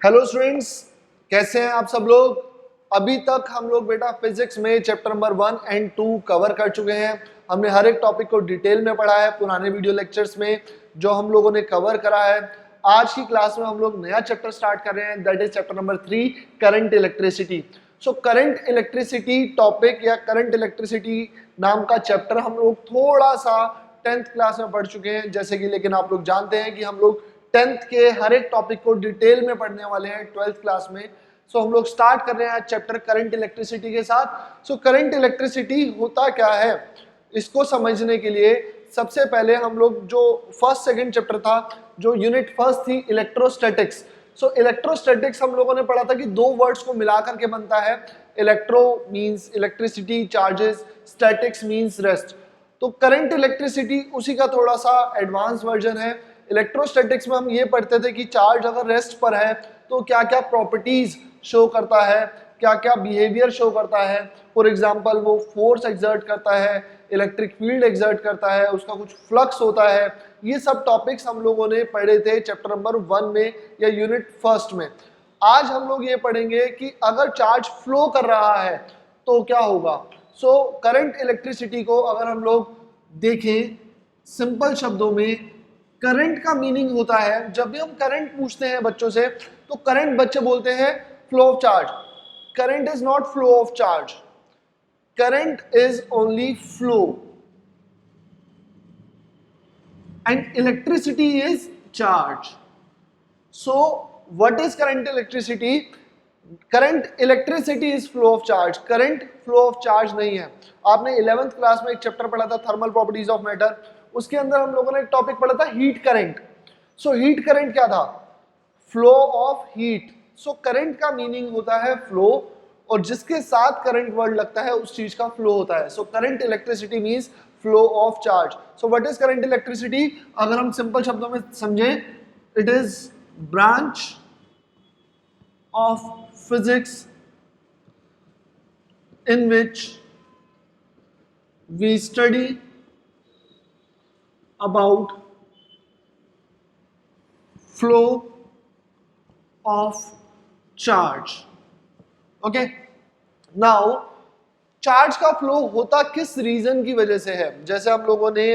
Hello students, कैसे हैं आप सब लोग। अभी तक हम लोग बेटा फिजिक्स में चैप्टर नंबर 1 एंड 2 कवर कर चुके हैं। हमने हर एक टॉपिक को डिटेल में पढ़ा है पुराने वीडियो लेक्चर्स में जो हम लोगों ने कवर करा है। आज की क्लास में हम लोग नया चैप्टर स्टार्ट कर रहे हैं, that is chapter number 3 current electricity. So current electricity topic या करंट इलेक्ट्रिसिटी नाम का चैप्टर हम लोग थोड़ा सा 10th क्लास में पढ़ चुके हैं जैसे कि, लेकिन आप लोग जानते हैं कि हम लोग 10th के हर एक टॉपिक को डिटेल में पढ़ने वाले हैं 12th क्लास में। सो हम लोग स्टार्ट कर रहे हैं आज चैप्टर करंट इलेक्ट्रिसिटी के साथ। सो करंट इलेक्ट्रिसिटी होता क्या है, इसको समझने के लिए सबसे पहले हम लोग जो फर्स्ट सेकंड चैप्टर था, जो यूनिट फर्स्ट थी इलेक्ट्रोस्टैटिक्स। सो इलेक्ट्रोस्टैटिक्स हम लोगों ने पढ़ा था कि दो वर्ड्स को मिला करके बनता है। Electro means electricity charges, statics means rest. तो करंट इलेक्ट्रिसिटी उसी का थोड़ा सा एडवांस वर्जन है। इलेक्ट्रोस्टैटिक्स में हम ये पढ़ते थे कि चार्ज अगर रेस्ट पर है तो क्या क्या प्रॉपर्टीज शो करता है, क्या क्या बिहेवियर शो करता है। फॉर एग्जांपल वो फोर्स एक्सर्ट करता है, इलेक्ट्रिक फील्ड एक्सर्ट करता है, उसका कुछ फ्लक्स होता है। ये सब टॉपिक्स हम लोगों ने पढ़े थे चैप्टर नंबर 1 में या यूनिट फर्स्ट में। आज हम लोग ये पढ़ेंगे कि अगर चार्ज फ्लो कर रहा है तो क्या होगा। सो करंट इलेक्ट्रिसिटी को अगर हम लोग देखें सिंपल शब्दों में, करंट का मीनिंग होता है, जब भी हम करंट पूछते हैं बच्चों से तो करंट बच्चे बोलते हैं flow of charge. Current is not flow of charge, current is only flow and electricity is charge. So what is current electricity? Current electricity is flow of charge, current flow of charge नहीं है। आपने 11th class में एक chapter पढ़ा था thermal properties of matter, उसके अंदर हम लोगों ने एक टॉपिक पढ़ा था heat current. So heat current क्या था? Flow of heat. So current का मीनिंग होता है फ्लो, और जिसके साथ करंट वर्ड लगता है उस चीज का फ्लो होता है। So current electricity means flow of charge. So what is current electricity? अगर हम सिंपल शब्दों में समझें, it is branch of physics in which we study about flow of charge. Okay, now charge का फ्लो होता किस रीजन की वजह से है? जैसे हम लोगों ने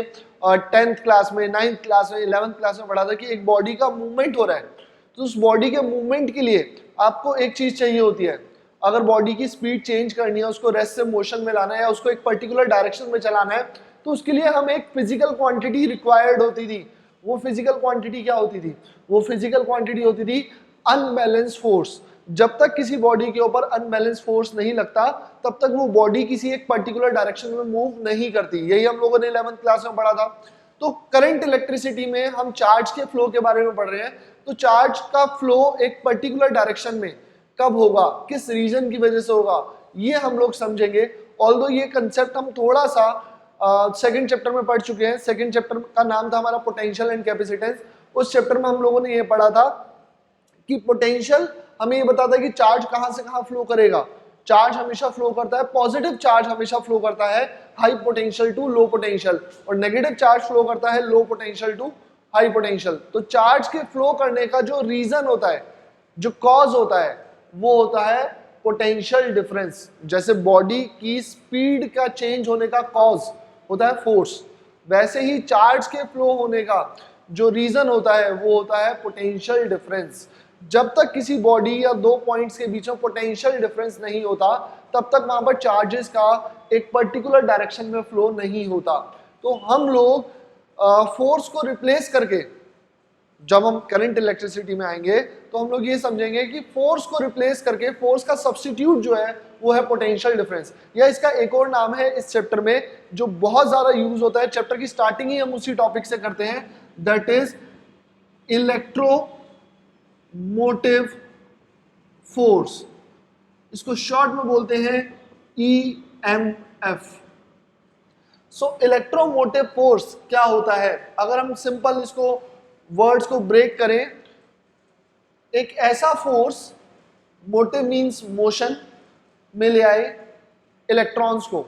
10th क्लास में, 9th क्लास में, 11th क्लास में पढ़ा था कि एक बॉडी का मूवमेंट हो रहा है, तो उस बॉडी के मूवमेंट के लिए आपको एक चीज चाहिए होती है। अगर बॉडी की स्पीड चेंज करनी है, उसको रेस्ट से मोशन में लाना है या उसको एक पर्टिकुलर डायरेक्शन में चलाना है, तो उसके लिए हम एक फिजिकल क्वांटिटी रिक्वायर्ड होती थी। वो फिजिकल क्वांटिटी क्या होती थी? वो फिजिकल क्वांटिटी होती थी अनबैलेंस फोर्स। जब तक किसी बॉडी के ऊपर अनबैलेंस फोर्स नहीं लगता तब तक वो बॉडी किसी एक पर्टिकुलर डायरेक्शन में मूव नहीं करती। यही हम लोगों ने 11th क्लास में पढ़ा था। तो करंट इलेक्ट्रिसिटी में हम चार्ज के फ्लो के बारे में पढ़ रहे हैं। तो चार्ज का फ्लो एक पर्टिकुलर डायरेक्शन में कब होगा, किस रीजन की वजह से होगा, ये हम लोग समझेंगे। ऑल्दो ये कंसेप्ट हम थोड़ा सा सेकंड चैप्टर में पढ़ चुके हैं। सेकंड चैप्टर का नाम था हमारा पोटेंशियल एंड कैपेसिटेंस। उस चैप्टर में हम लोगों ने ये पढ़ा था कि पोटेंशियल हमें ये बताता है कि चार्ज कहां से कहां फ्लो करेगा। चार्ज हमेशा फ्लो करता है, पॉजिटिव चार्ज हमेशा फ्लो करता है high potential to low potential, और नेगेटिव चार्ज फ्लो करता है low potential to high potential. तो चार्ज के फ्लो करने का जो रीजन होता है, जो कॉज होता है, वो होता है पोटेंशियल डिफरेंस। जैसे बॉडी की स्पीड का चेंज होने का कॉज होता है फोर्स, वैसे ही चार्ज के फ्लो होने का जो रीजन होता है वो होता है पोटेंशियल डिफरेंस। जब तक किसी बॉडी या दो पॉइंट्स के बीच में पोटेंशियल डिफरेंस नहीं होता तब तक वहां पर चार्जेस का एक पर्टिकुलर डायरेक्शन में फ्लो नहीं होता। तो हम लोग फोर्स को रिप्लेस करके, जब हम करंट इलेक्ट्रिसिटी में आएंगे तो हम लोग ये समझेंगे कि फोर्स को रिप्लेस करके फोर्स का सब्स्टिट्यूट जो है वो है पोटेंशियल डिफरेंस, या इसका एक और नाम है इस चैप्टर में जो बहुत ज्यादा यूज होता है। चैप्टर की स्टार्टिंग ही हम उसी टॉपिक से करते हैं, that is electro motive force. इसको शॉर्ट में बोलते हैं EMF। सो इलेक्ट्रोमोटिव फोर्स क्या होता है? अगर हम सिंपल इसको वर्ड्स को ब्रेक करें, एक ऐसा फोर्स, मोटिव मींस मोशन, में ले आए इलेक्ट्रॉन्स को।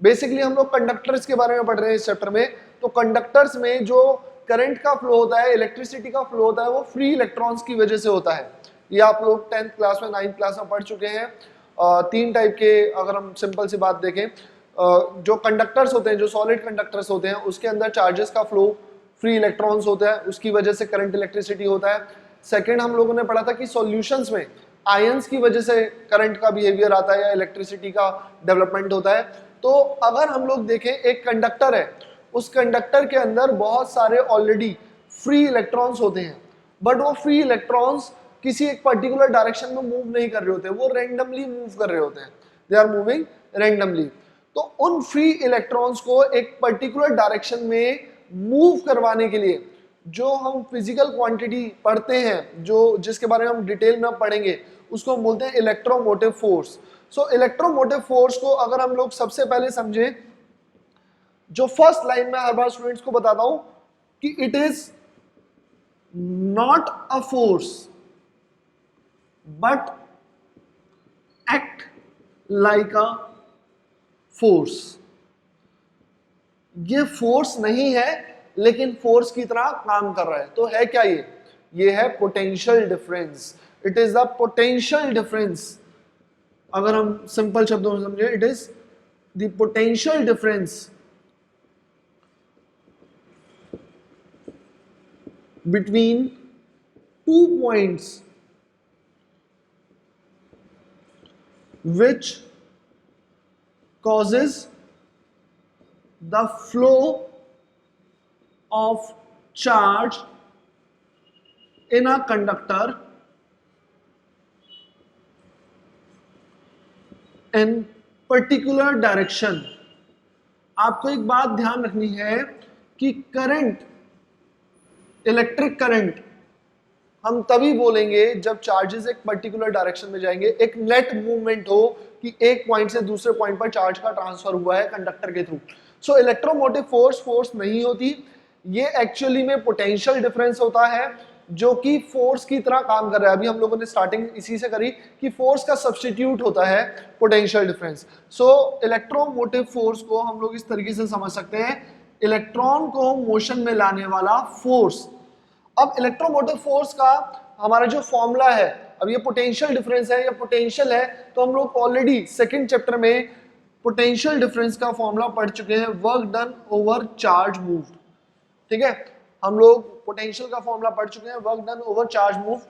बेसिकली हम लोग कंडक्टर्स के बारे में पढ़ रहे हैं इस चैप्टर में। तो कंडक्टर्स में जो करंट का फ्लो होता है, इलेक्ट्रिसिटी का फ्लो होता है, वो फ्री इलेक्ट्रॉन्स की वजह से होता है। ये आप लोग 10th क्लास में 9th क्लास में पढ़ चुके हैं। 3 टाइप के, अगर हम सिंपल सी बात देखें, जो कंडक्टर्स होते हैं, जो सॉलिड कंडक्टर्स होते हैं, उसके अंदर चार्जेस का फ्लो, फ्री इलेक्ट्रॉन्स होता है, उसकी वजह से करंट इलेक्ट्रिसिटी होता है। सेकेंड हम लोगों ने पढ़ा था कि सॉल्यूशंस में आयंस की वजह से करंट का बिहेवियर आता है या इलेक्ट्रिसिटी का डेवलपमेंट होता है। तो अगर हम लोग देखें, एक कंडक्टर है, उस कंडक्टर के अंदर बहुत सारे ऑलरेडी फ्री इलेक्ट्रॉन्स होते हैं, बट वो फ्री इलेक्ट्रॉन्स किसी एक पर्टिकुलर डायरेक्शन में मूव नहीं कर रहे होते, वो रैंडमली मूव कर रहे होते हैं, दे आर मूविंग रैंडमली। तो उन फ्री इलेक्ट्रॉन्स को एक पर्टिकुलर डायरेक्शन में मूव करवाने के लिए जो हम फिजिकल क्वांटिटी पढ़ते हैं, जो जिसके बारे में हम डिटेल में पढ़ेंगे, उसको हम बोलते हैं इलेक्ट्रोमोटिव फोर्स। सो इलेक्ट्रोमोटिव फोर्स को अगर हम लोग सबसे पहले समझें, जो फर्स्ट लाइन में हर बार स्टूडेंट्स को बताता हूं कि it is not a force but act like a force. ये फोर्स नहीं है लेकिन फोर्स की तरह काम कर रहा है। तो है क्या ये है potential difference. It is the potential difference. अगर हम सिंपल शब्दों में समझे, it is the potential difference between 2 points which causes the flow of charge in a conductor in particular direction। आपको एक बात ध्यान रखनी है कि करंट, इलेक्ट्रिक करंट हम तभी बोलेंगे जब चार्जेस एक पर्टिकुलर डायरेक्शन में जाएंगे, एक नेट मूवमेंट हो कि एक पॉइंट से दूसरे पॉइंट पर चार्ज का ट्रांसफर हुआ है कंडक्टर के थ्रू। सो इलेक्ट्रोमोटिव फोर्स नहीं होती, ये एक्चुअली में पोटेंशियल डिफरेंस होता है जो कि फोर्स की तरह काम कर रहा है। अभी हम लोगों ने स्टार्टिंग इसी से करी कि फोर्स का सब्स्टिट्यूट होता है पोटेंशियल डिफरेंस। सो इलेक्ट्रोमोटिव फोर्स को हम लोग इस तरीके से समझ सकते हैं, इलेक्ट्रॉन को मोशन में लाने वाला फोर्स। अब इलेक्ट्रोमोटिव फोर्स का हमारा जो फॉर्मूला है, अब ये पोटेंशियल डिफरेंस है या पोटेंशियल है, तो हम लोग ऑलरेडी सेकंड चैप्टर में पोटेंशियल डिफरेंस का फॉर्मूला पढ़ चुके हैं, work done over charge moved. ठीक है, हम लोग पोटेंशियल का फॉर्मूला पढ़ चुके हैं, work done over charge move.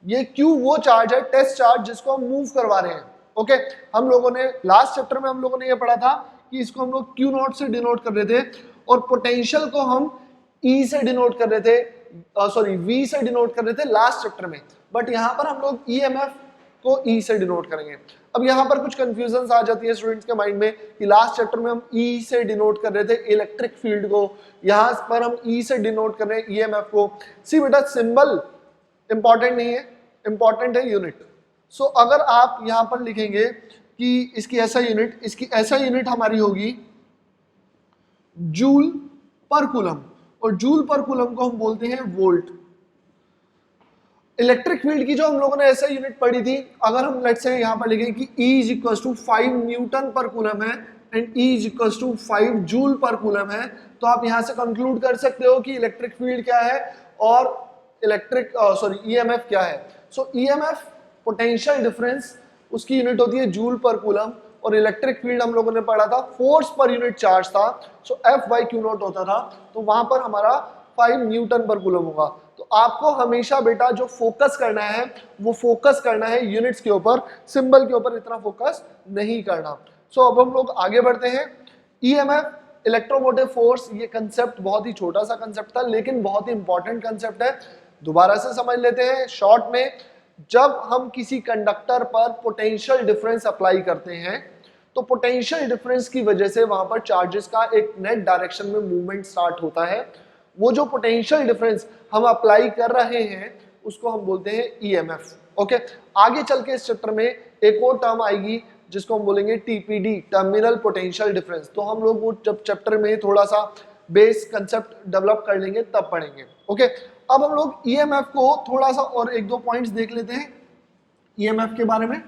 ये क्यू वो चार्ज है, टेस्ट चार्ज, जिसको हम मूव करवा रहे हैं। ओके, हम लोगों ने लास्ट चैप्टर में हम लोगों ने ये पढ़ा था कि इसको हम लोग क्यू नॉट से डिनोट कर रहे थे और पोटेंशियल को हम ई से डिनोट कर रहे थे, सॉरी वी से डिनोट कर रहे थे लास्ट चैप्टर में, बट यहां पर हम लोग ईएमएफ को ई से डिनोट करेंगे। अब यहां पर कुछ कंफ्यूजन आ जाती है स्टूडेंट्स के माइंड में कि लास्ट चैप्टर में हम ई से डिनोट कर रहे थे इलेक्ट्रिक फील्ड को, यहां पर हम ई से डिनोट कर रहे हैं ईएमएफ को। सी बेटा, सिंबल इंपॉर्टेंट नहीं है, इंपॉर्टेंट है यूनिट। सो अगर आप यहां पर लिखेंगे कि इसकी ऐसा यूनिट, इसकी ऐसा यूनिट हमारी होगी जूल पर कूलम, और जूल पर कूलम को हम बोलते हैं वोल्ट। इलेक्ट्रिक फील्ड की जो हम लोगों ने ऐसे यूनिट पढ़ी थी, अगर हम लेट्स से यहां पर लिखें कि E is equal to 5 newton per coulomb है and E is equal to 5 joule per coulomb है, तो आप यहां से कंक्लूड कर सकते हो कि इलेक्ट्रिक फील्ड क्या है और इलेक्ट्रिक ईएमएफ क्या है। सो ईएमएफ पोटेंशियल डिफरेंस, उसकी यूनिट होती है जूल पर कूलम, और इलेक्ट्रिक फील्ड हम लोगों ने पढ़ा था फोर्स पर यूनिट चार्ज था, सो एफ बाई क्यू नॉट होता था, तो वहां पर हमारा 5 न्यूटन पर कूलम होगा। तो आपको हमेशा बेटा जो फोकस करना है वो फोकस करना है यूनिट्स के ऊपर, सिंबल के ऊपर इतना फोकस नहीं करना। सो अब हम लोग आगे बढ़ते हैं। ईएमएफ, इलेक्ट्रोमोटिव फोर्स, ये कंसेप्ट बहुत ही छोटा सा कंसेप्ट था लेकिन बहुत ही इंपॉर्टेंट कंसेप्ट है, दोबारा से समझ लेते हैं शॉर्ट में। जब हम किसी कंडक्टर पर पोटेंशियल डिफरेंस अप्लाई करते हैं तो पोटेंशियल डिफरेंस की वजह से वहां पर चार्जेस का एक नेट डायरेक्शन में मूवमेंट स्टार्ट होता है। वो जो पोटेंशियल डिफरेंस हम अप्लाई कर रहे हैं उसको हम बोलते हैं ईएमएफ। ओके, आगे चल के इस चैप्टर में एक और टर्म आएगी जिसको हम बोलेंगे टीपीडी, टर्मिनल पोटेंशियल डिफरेंस। तो हम लोग वो जब चैप्टर में थोड़ा सा बेस कंसेप्ट डेवलप कर लेंगे तब पढ़ेंगे। ओके, अब हम लोग ईएमएफ को थोड़ा सा और एक दो पॉइंट्स देख लेते हैं ईएमएफ के बारे में।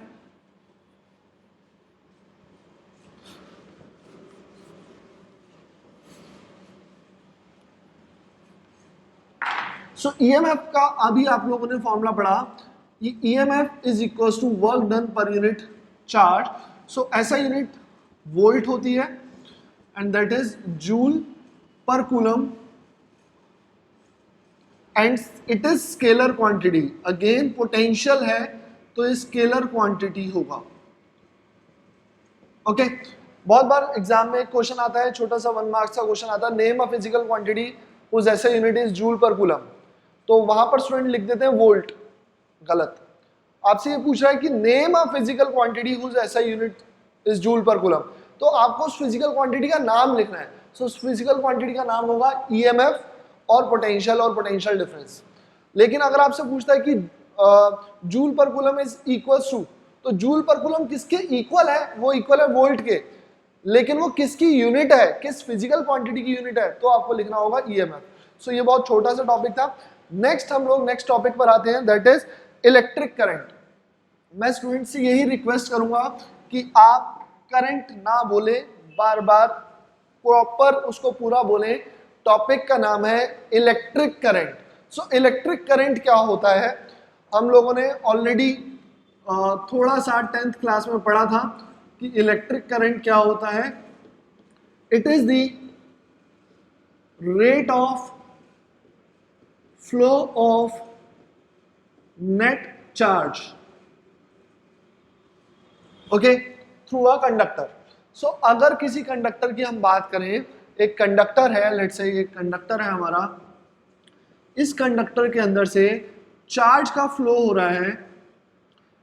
सो ईएमएफ का अभी आप लोगों ने फॉर्मूला पढ़ा EMF is equal to work done per unit charge. So SI unit volt होती है and that is joule per coulomb and it is scalar quantity. Again potential है तो ये स्केलर क्वांटिटी होगा. ओके बहुत बार एग्जाम में question आता है, छोटा सा 1 मार्क्स का क्वेश्चन आता है, नेम अ फिजिकल क्वांटिटी उस ऐसा unit is joule per coulomb. तो वहां पर स्टूडेंट लिख देते हैं वोल्ट, गलत. आपसे ये पूछ रहा है कि name a physical quantity whose SI unit is joule per coulomb, तो आपको उस फिजिकल क्वांटिटी का नाम लिखना है. सो उस फिजिकल क्वांटिटी का नाम होगा EMF और पोटेंशियल डिफरेंस. लेकिन अगर आपसे पूछता है कि joule per coulomb is equal to, तो जूल पर कूलम किसके इक्वल है? वो इक्वल है वोल्ट के, लेकिन वो किसकी यूनिट है, किस फिजिकल क्वांटिटी की यूनिट है? तो आपको लिखना होगा EMF. सो ये बहुत छोटा सा टॉपिक था. नेक्स्ट हम लोग नेक्स्ट टॉपिक पर आते हैं, दैट इज इलेक्ट्रिक करंट. मैं स्टूडेंट से यही रिक्वेस्ट करूंगा कि आप करंट ना बोले, बार बार प्रॉपर उसको पूरा बोले. टॉपिक का नाम है electric current. So electric current क्या होता है? हम लोगों ने ऑलरेडी थोड़ा सा 10th क्लास में पढ़ा था कि इलेक्ट्रिक करंट क्या होता है. It is the rate of flow of net charge okay through a conductor. So अगर किसी कंडक्टर की हम बात करें, एक कंडक्टर है, लेट्स से एक कंडक्टर है हमारा, इस कंडक्टर के अंदर से चार्ज का फ्लो हो रहा है,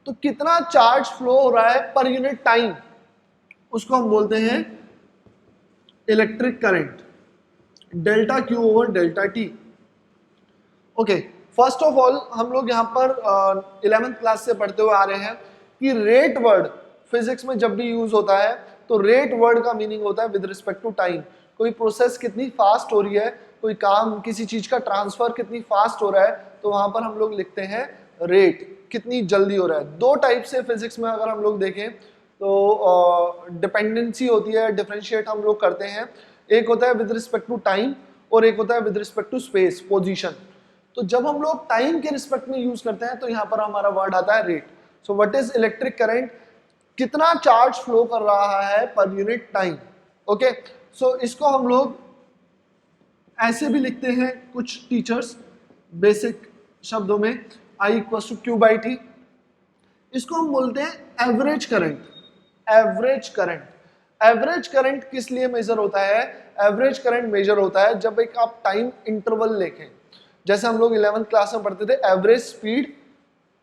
तो कितना चार्ज फ्लो हो रहा है पर यूनिट टाइम, उसको हम बोलते हैं electric current, delta Q over delta T. Okay first of all हम लोग यहाँ पर 11th क्लास से पढ़ते हुए आ रहे हैं कि रेट वर्ड फिजिक्स में जब भी यूज होता है तो रेट वर्ड का मीनिंग होता है विद रिस्पेक्ट टू टाइम. कोई प्रोसेस कितनी फास्ट हो रही है, कोई काम, किसी चीज का ट्रांसफर कितनी फास्ट हो रहा है, तो वहां पर हम लोग लिखते हैं रेट, कितनी जल्दी हो रहा है. दो टाइप से फिजिक्स में अगर हम लोग देखें तो डिपेंडेंसी होती है, डिफरेंशिएट हम लोग करते हैं. एक होता है विद रिस्पेक्ट टू टाइम और एक होता है with respect to space, position. तो जब हम लोग टाइम के रिस्पेक्ट में यूज करते हैं तो यहाँ पर हमारा वर्ड आता है rate. So what is electric current? कितना चार्ज फ्लो कर रहा है per unit time. Okay so इसको हम लोग ऐसे भी लिखते हैं कुछ टीचर्स बेसिक शब्दों में, I equal to Q by T. इसको हम बोलते हैं average current. Average current, average current किस लिए मेजर होता है? एवरेज करंट मेजर होता है जब एक आप टाइम इंटरवल लेखें. जैसे हम लोग 11th क्लास में पढ़ते थे average speed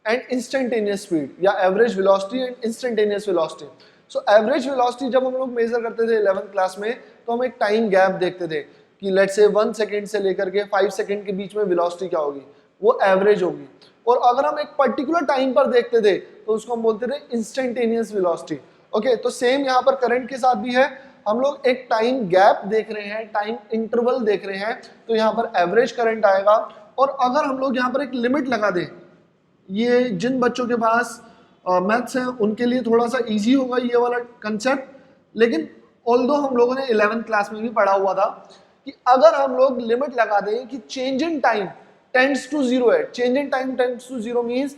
and instantaneous speed, या average velocity and instantaneous velocity. So average velocity जब हम लोग मेजर करते थे 11th क्लास में, तो हम एक टाइम गैप देखते थे कि लेट्स से 1 सेकेंड से लेकर के 5 सेकेंड के बीच में वेलोसिटी क्या होगी, वो एवरेज होगी. और अगर हम एक पर्टिकुलर टाइम पर देखते थे तो उसको हम बोलते थे इंस्टेंटेनियस वेलोसिटी. ओके तो सेम यहाँ पर करंट के साथ भी है, हम लोग एक टाइम गैप देख रहे हैं, टाइम इंटरवल देख रहे हैं, तो यहाँ पर एवरेज करंट आएगा. और अगर हम लोग यहाँ पर एक लिमिट लगा दें, ये जिन बच्चों के पास मैथ्स है उनके लिए थोड़ा सा इजी होगा ये वाला कंसेप्ट, लेकिन ऑल्दो हम लोगों ने 11th क्लास में भी पढ़ा हुआ था कि अगर हम लोग लिमिट लगा दें कि change in time tends to zero है. Change in time tends to zero means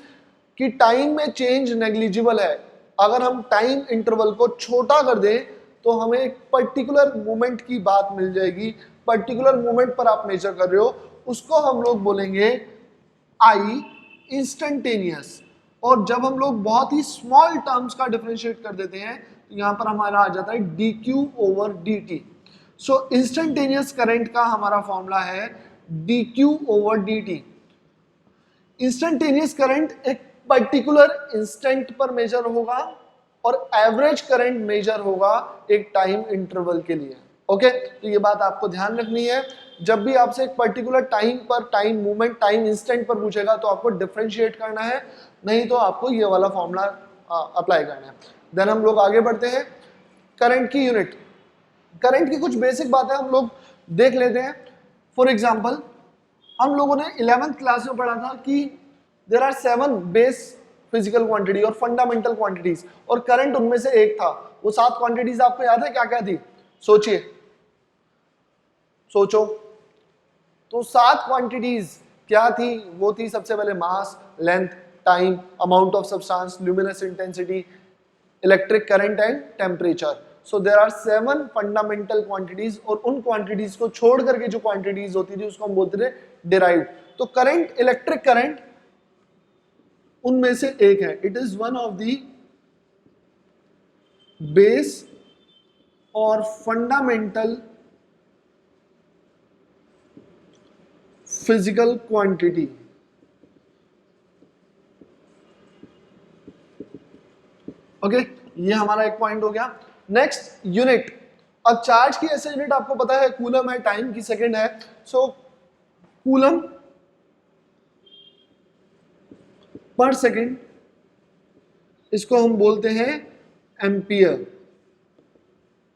कि टाइम में चेंज नेग्लिजिबल है. अगर हम टाइम इंटरवल को छोटा कर दें तो हमें एक पर्टिकुलर मोमेंट की बात मिल जाएगी, पर्टिकुलर मोमेंट पर आप मेजर कर रहे हो, उसको हम लोग बोलेंगे आई इंस्टेंटेनियस. और जब हम लोग बहुत ही स्मॉल टर्म्स का डिफरेंशिएट कर देते हैं तो यहाँ पर हमारा आ जाता है dq ओवर dt. सो इंस्टेंटेनियस करंट का हमारा फॉर्मूला है dq over dt. Instantaneous current एक पर्टिकुलर इंस्टेंट पर मेजर होगा और एवरेज करंट मेजर होगा एक टाइम इंटरवल के लिए. ओके तो ये बात आपको ध्यान रखनी है. जब भी आपसे एक पर्टिकुलर टाइम पर, टाइम मूवमेंट, टाइम इंस्टेंट पर पूछेगा तो आपको डिफरेंशिएट करना है, नहीं तो आपको ये वाला फॉर्मूला अप्लाई करना है. देन हम लोग आगे बढ़ते हैं. करंट की यूनिट, करंट की कुछ बेसिक बातें हम लोग देख लेते हैं. फॉर एग्जाम्पल हम लोगों ने 11th क्लास में पढ़ा था कि there are 7 base physical quantity और फंडामेंटल क्वांटिटीज, और करंट उनमें से एक था. वो 7 क्वांटिटीज आपको याद है क्या क्या थी? सोचिए, सोचो. तो 7 क्वांटिटीज क्या थी? वो थी सबसे पहले mass, length, time, amount of substance, luminous intensity, electric current and temperature. So there are 7 fundamental quantities, और उन क्वांटिटीज को छोड़ करके जो क्वांटिटीज होती थी उसको हम बोलते थे डिराइव्ड. तो करंट, इलेक्ट्रिक करंट उनमें से एक है. It is one of the base और फंडामेंटल फिजिकल क्वांटिटी. ओके, ये हमारा एक पॉइंट हो गया. Next unit. अब चार्ज की ऐसे यूनिट आपको पता है, कूलम है, टाइम की सेकंड है. सो कूलम पर सेकंड, इसको हम बोलते हैं एम्पियर.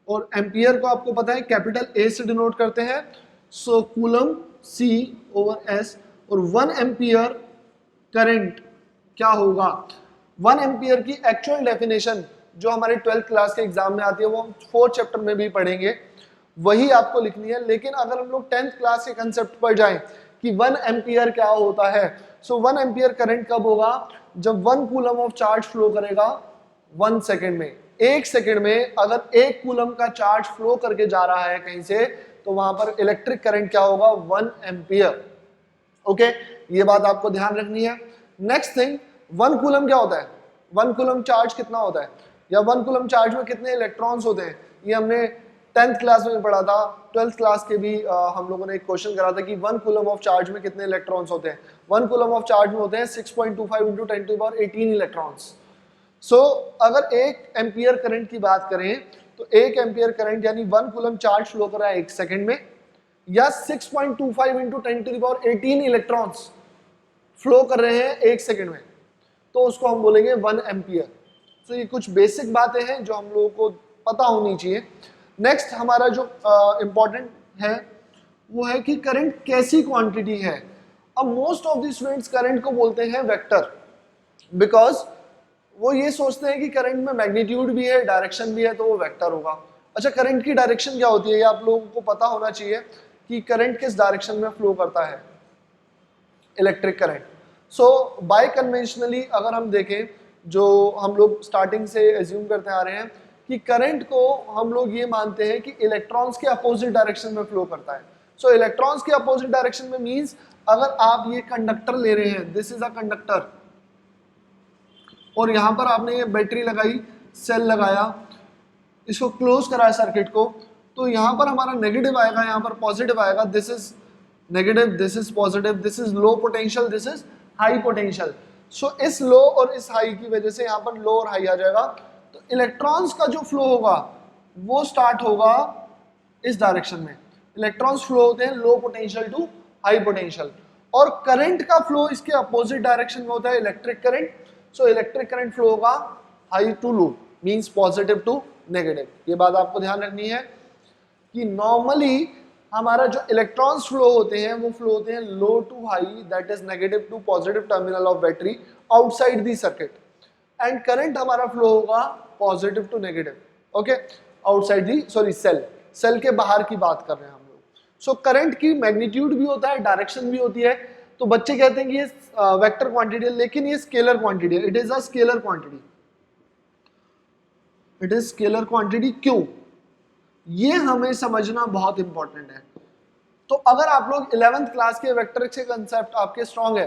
और एम्पियर को आपको पता है कैपिटल ए से डिनोट करते हैं. सो कूलम C ओवर S. और 1 एम्पियर करंट क्या होगा? 1 एम्पियर की एक्चुअल डेफिनेशन जो हमारे 12th क्लास के एग्जाम में आती है, वो हम 4th चैप्टर में भी पढ़ेंगे, वही आपको लिखनी है. लेकिन अगर हम लोग 10th क्लास के कंसेप्ट पर जाएं कि 1 एम्पियर क्या होता है, सो 1 एम्पियर करंट कब होगा? जब 1 कूलम ऑफ चार्ज फ्लो करेगा 1 सेकेंड में. 1 सेकेंड में अगर 1 कूलम का चार्ज फ्लो करके जा रहा है कहीं से, तो वहां पर इलेक्ट्रिक करंट क्या होगा? 1 एम्पियर. ओके, ये बात आपको ध्यान रखनी है. नेक्स्ट थिंग, 1 कूलम क्या होता है? 1 कूलम चार्ज कितना होता है, या 1 कूलम चार्ज में कितने इलेक्ट्रॉन्स होते हैं? ये हमने 10th क्लास में पढ़ा था. 12th क्लास के भी हम लोगों ने एक क्वेश्चन करा था कि 1 कूलम ऑफ चार्ज में कितने इलेक्ट्रॉन्स होते हैं. 1 कूलम ऑफ चार्ज में होते हैं 6.25 × 10⁻18 इलेक्ट्रॉन्स. सो अगर 1 एम्पियर करंट की बात करें, तो 1 एम्पियर करंट यानी 1 कूलम चार्ज फ्लो कर रहा है 1 सेकंड में, या 6.25 × 10⁻18 इलेक्ट्रॉन्स फ्लो कर रहे हैं 1 सेकंड में, तो उसको हम बोलेंगे 1 एम्पियर. तो ये कुछ बेसिक बातें हैं जो हम लोगों को पता होनी चाहिए. नेक्स्ट हमारा जो इंपॉर्टेंट है वो है कि करंट कैसी क्वांटिटी है. अब most of the students current को बोलते हैं वेक्टर, बिकॉज वो ये सोचते हैं कि करंट में मैग्नीट्यूड भी है, डायरेक्शन भी है, तो वो वेक्टर होगा. अच्छा, करंट की डायरेक्शन क्या होती है, ये आप लोगों को पता होना चाहिए कि करंट किस डायरेक्शन में फ्लो करता है, इलेक्ट्रिक करंट. सो बाय कन्वेंशनली अगर हम देखें, जो हम लोग स्टार्टिंग से एज्यूम करते आ रहे हैं कि करंट को हम लोग ये मानते हैं कि इलेक्ट्रॉन्स के अपोजिट डायरेक्शन में फ्लो करता है. सो इलेक्ट्रॉन्स के अपोजिट डायरेक्शन में मींस अगर आप ये कंडक्टर ले रहे हैं, दिस इज अ कंडक्टर, और यहां पर आपने ये बैटरी लगाई, सेल लगाया, इसको क्लोज कराया सर्किट को, तो यहां पर हमारा नेगेटिव आएगा, यहां पर पॉजिटिव आएगा. This is negative, this is positive, this is low potential, this is high potential. So इस लो और इस हाई की वजह से यहां पर लो और हाई आ जाएगा. तो इलेक्ट्रॉन्स का जो फ्लो होगा वो स्टार्ट होगा इस डायरेक्शन में. इलेक्ट्रॉन्स फ्लो होते हैं low potential to high potential, और करंट का फ्लो इसके अपोजिट डायरेक्शन में होता है, electric current. So electric current flow होगा high to low, means positive to negative. ये बात आपको ध्यान रखनी है कि नॉर्मली हमारा जो इलेक्ट्रॉन्स फ्लो होते हैं वो फ्लो होते हैं low to high, that is negative to positive terminal of battery outside the circuit. And current हमारा फ्लो होगा positive to negative, okay, outside the, sorry, cell के बाहर की बात कर रहे हैं हम लोग. सो करंट की मैग्नीट्यूड भी होता है, डायरेक्शन भी होती है. तो बच्चे कहते हैं कि ये वेक्टर क्वांटिटी है, लेकिन ये स्केलर क्वांटिटी है. It is a scalar quantity. It is scalar quantity. क्यों? ये हमें समझना बहुत इंपॉर्टेंट है. तो अगर आप लोग 11th क्लास के वेक्टर के कंसेप्ट आपके स्ट्रांग है,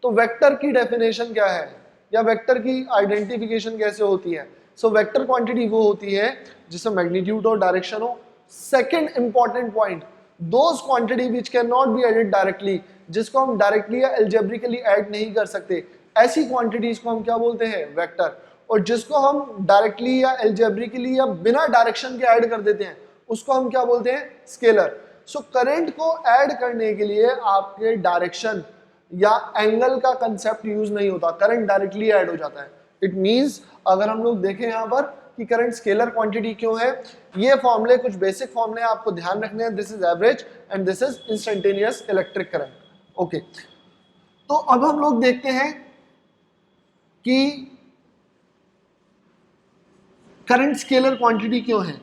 तो वेक्टर की डेफिनेशन क्या है या वेक्टर की आइडेंटिफिकेशन कैसे होती है? सो वेक्टर क्वांटिटी वो होती है जिसमें मैग्नीट्यूड हो, डायरेक्शन हो. Second important point, those quantity which can not be added directly, जिसको हम डायरेक्टली या एल्जेब्रिकली ऐड नहीं कर सकते, ऐसी क्वांटिटीज को हम क्या बोलते हैं? वेक्टर. और जिसको हम डायरेक्टली या एल्जेब्रिकली या बिना डायरेक्शन के ऐड कर देते हैं उसको हम क्या बोलते हैं? स्केलर. सो करंट को ऐड करने के लिए आपके डायरेक्शन या एंगल का कंसेप्ट यूज नहीं होता, करंट डायरेक्टली ऐड हो जाता है. इट मींस अगर हम लोग देखें यहाँ पर कि करंट स्केलर क्वांटिटी क्यों है, ये फॉर्मूले कुछ बेसिक फॉर्मूले आपको ध्यान रखने हैं. This is average and this is instantaneous electric current. Okay, तो अब हम लोग देखते हैं कि करंट स्केलर क्वांटिटी क्यों है.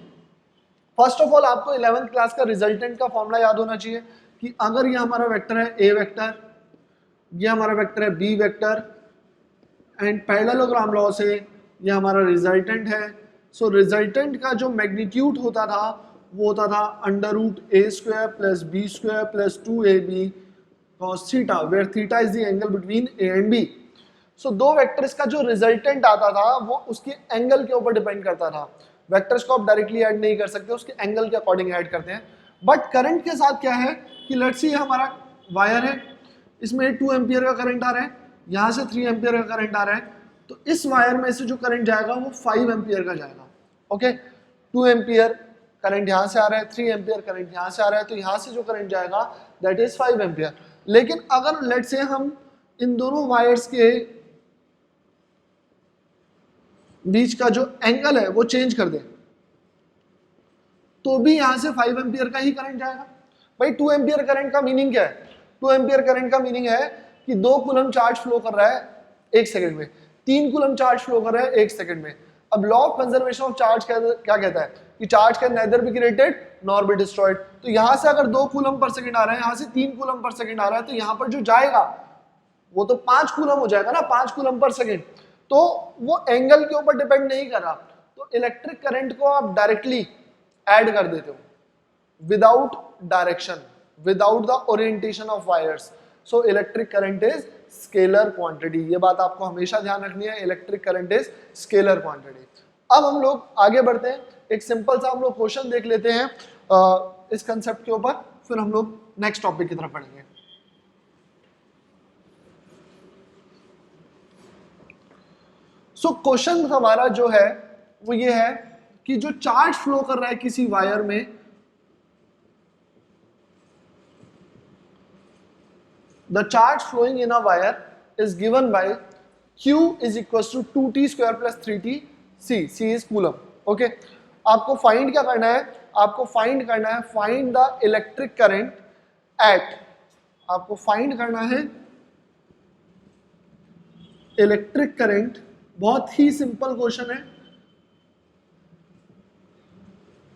फर्स्ट ऑफ ऑल आपको 11th क्लास का रिजल्टेंट का फॉर्मूला याद होना चाहिए कि अगर ये हमारा वेक्टर है ए वेक्टर, ये हमारा वेक्टर है B vector, and parallelogram law से ये हमारा रिजल्टेंट है। सो रिजल्टेंट का जो मैग्नीट्यूड होता था वो होता था √a² plus b² plus 2ab cos theta, where theta is the angle between a and b। So दो वेक्टर्स का जो रिजल्टेंट आता था वो उसके एंगल के ऊपर डिपेंड करता था। वेक्टर्स को आप डायरेक्टली ऐड नहीं कर सकते, उसके एंगल के अकॉर्डिंग ऐड करते हैं। बट करंट के साथ क्या है कि लेट्स सी हमारा वायर है, इसमें 2 एम्पियर का करंट आ रहा है, यहाँ से 3 एम्पियर का करंट आ रहा है, तो इस वायर में से जो करंट जाएगा वो 5 एम्पियर का जाएगा। ओके, 2 एम्पियर करंट यहाँ से आ रहा है, 3 एम्पियर करंट यहाँ से आ रहा है, तो यहाँ से जो करंट जाएगा दैट इज 5 एम्पियर। लेकिन अगर लेट्स से हम इन दोनों वायर्स के बीच का जो एंगल है वो चेंज कर दें तो भी यहां से 5 एम्पियर का ही करंट जाएगा। भाई 2 एम्पियर करंट का मीनिंग क्या है? 2 एम्पियर करंट का मीनिंग है कि 2 कूलम चार्ज फ्लो कर रहा है 1 सेकंड में, 3 कूलम चार्ज फ्लो कर रहा है 1 सेकंड में। अब law of conservation of charge क्या कहता है कि charge can nether be created nor be destroyed. तो यहां से अगर 2 कूलम पर सेकंड आ रहा है, यहां से 3 कूलम पर सेकंड आ रहा है, तो यहां पर जो जाएगा वो तो 5 कूलम हो जाएगा ना, 5 कूलम पर सेकंड। तो वो एंगल के ऊपर डिपेंड नहीं कर रहा। तो इलेक्ट्रिक करंट को आप डायरेक्टली ऐड कर देते हो without direction, without the orientation of wires. So electric current is scalar quantity. ये बात आपको हमेशा ध्यान रखनी है, electric current is scalar quantity. अब हम लोग आगे बढ़ते हैं, एक सिंपल सा हम लोग क्वेश्चन देख लेते हैं इस कंसेप्ट के ऊपर, फिर हम लोग नेक्स्ट टॉपिक की तरफ बढ़ेंगे। सो क्वेश्चन हमारा जो है वो ये है कि जो चार्ज फ्लो कर रहा है किसी वायर में, the charge flowing in a wire is given by Q is equal to 2t² plus 3t C is coulomb. Okay, आपको फाइंड क्या करना है? आपको फाइंड करना है find the electric current at, आपको फाइंड करना है इलेक्ट्रिक करंट। बहुत ही सिंपल क्वेश्चन है।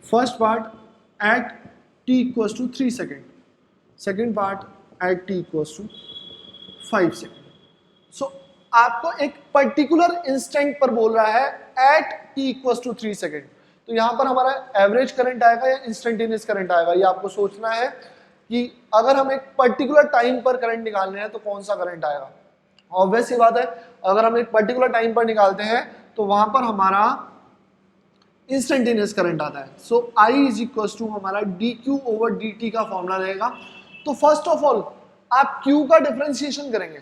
First part at t equals to 3 second, second part at t equals to 5 second. So आपको एक पर्टिकुलर इंस्टेंट पर बोल रहा है at t equals to 3 second. तो यहां पर हमारा एवरेज करंट आएगा या इंस्टेंटेनियस करंट आएगा, ये आपको सोचना है कि अगर हम एक पर्टिकुलर टाइम पर करंट निकालने हैं तो कौन सा करंट आएगा। ऑब्वियस सी बात है, अगर हम एक पर्टिकुलर टाइम पर निकालते हैं तो वहां पर हमारा इंस्टेंटेनियस करंट आता है। सो I इज इक्वल टू हमारा dq ओवर dt का फॉर्मूला रहेगा। तो फर्स्ट ऑफ ऑल आप q का डिफरेंशिएशन करेंगे,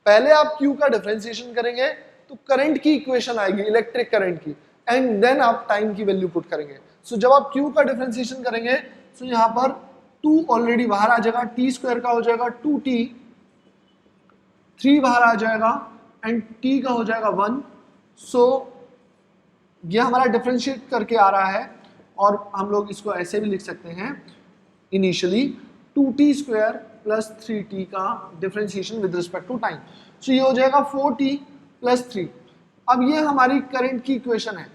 पहले आप q का डिफरेंशिएशन करेंगे तो करंट की इक्वेशन आएगी, इलेक्ट्रिक करंट की, एंड देन आप टाइम की वैल्यू पुट करेंगे। सो जब आप q का डिफरेंशिएशन करेंगे तो यहाँ पर 2 ऑलरेडी बाहर आ जाएगा, t² का हो जाएगा 2t, 3 बाहर आ जाएगा एंड t का हो जाएगा 1। सो ये हमारा डिफरेंशिएट करके आ रहा है और हम लोग इसको ऐसे भी लिख सकते हैं इनिशियली 2t² प्लस 3t का differentiation with respect to time. So ये हो जाएगा 4t प्लस 3। अब ये हमारी करंट की इक्वेशन है,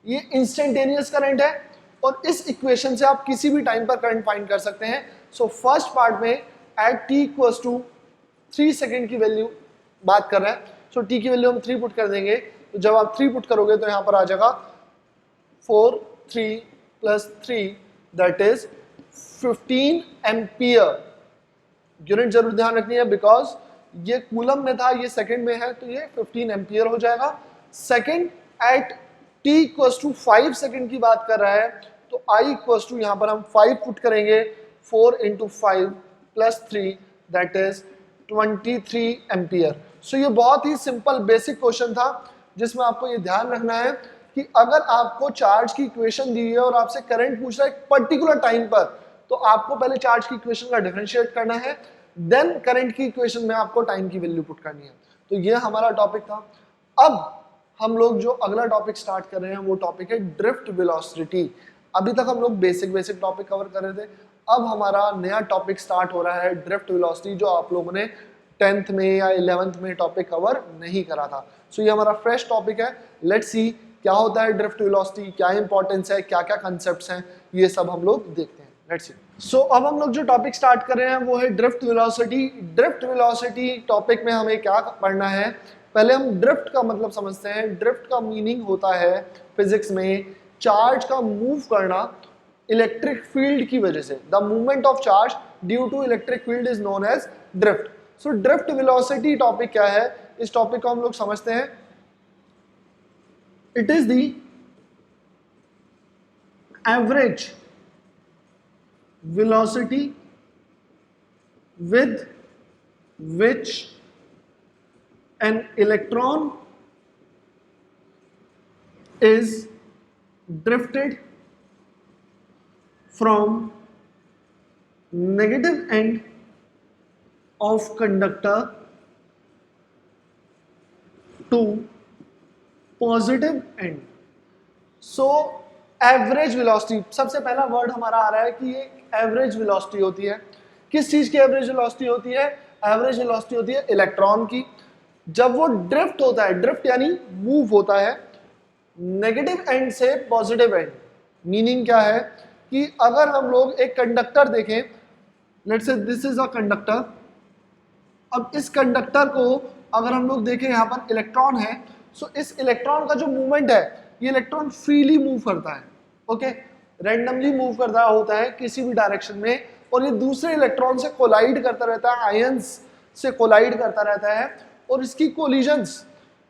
ये इंस्टेंटेनियस करंट है और इस इक्वेशन से आप किसी भी टाइम पर करंट फाइंड कर सकते हैं। सो फर्स्ट पार्ट में at t equals to 3 second की वैल्यू बात कर रहे हैं। सो t की वैल्यू हम 3 पुट कर देंगे, तो जब आप 3 पुट करोगे तो यहाँ पर आ जाएगा 4 3 plus 3 that is 15 ampere. Unit जरूर ध्यान रखनी है बिकॉज ये कूलम में था, ये सेकंड में है, तो ये 15 एम्पियर हो जाएगा। Second at t equals to 5 second की बात कर रहा है, तो I इक्वल्स टू यहाँ पर हम 5 पुट करेंगे, 4 into 5 plus 3 that is 23 ampere. So ये बहुत ही सिंपल बेसिक क्वेश्चन था जिसमें आपको ये ध्यान रखना है कि अगर आपको चार्ज की इक्वेशन दी है और आपसे करंट पूछ रहा है एक पर्टिकुलर टाइम पर, तो आपको पहले चार्ज की इक्वेशन का डिफरेंशिएट करना है, देन करंट की इक्वेशन में आपको टाइम की वैल्यू पुट करनी है। तो ये हमारा टॉपिक था। अब हम लोग जो अगला टॉपिक स्टार्ट कर रहे हैं वो टॉपिक है ड्रिफ्ट वेलोसिटी। अभी तक हम लोग बेसिक टॉपिक कवर कर रहे थे, अब हमारा नया टॉपिक स्टार्ट हो रहा है ड्रिफ्ट वेलोसिटी, जो आप लोगों ने 10th में या 11th में टॉपिक कवर नहीं करा था। सो ये हमारा फ्रेश टॉपिक है। लेट्स सी क्या होता है ड्रिफ्ट वेलोसिटी, क्या इंपॉर्टेंस है, क्या क्या कंसेप्ट्स हैं, ये सब हम लोग देखते हैं। Let's see. सो अब हम लोग जो टॉपिक स्टार्ट कर रहे हैं वो है drift velocity. Drift velocity topic में हमें क्या पढ़ना है पहले हम ड्रिफ्ट का मतलब समझते हैं। ड्रिफ्ट का मीनिंग होता है फिजिक्स में चार्ज का मूव करना इलेक्ट्रिक फील्ड की वजह से। The movement of charge due to electric field is known as drift. So drift velocity topic क्या है, इस टॉपिक को हम लोग समझते हैं। It is the average velocity with which an electron is drifted from negative end of conductor to positive end. So average velocity, सबसे पहला वर्ड हमारा आ रहा है कि ये एवरेज वेलोसिटी होती है। किस चीज की एवरेज वेलोसिटी होती है? एवरेज वेलोसिटी होती है इलेक्ट्रॉन की। जब वो ड्रिफ्ट होता है, ड्रिफ्ट यानी मूव होता है नेगेटिव एंड से पॉजिटिव एंड। मीनिंग क्या है कि अगर हम लोग एक कंडक्टर देखें, let's say this is a conductor. अब इस कंडक्टर को अगर हम लोग देखें, यहाँ पर इलेक्ट्रॉन है, सो इस इलेक्ट्रॉन का जो मूवमेंट है, ये इलेक्ट्रॉन फ्रीली मूव करता है, ओके, रैंडमली मूव करता होता है किसी भी डायरेक्शन में, और ये दूसरे इलेक्ट्रॉन से कोलाइड करता रहता है, आयंस से कोलाइड करता रहता है, और इसकी कोलिजन्स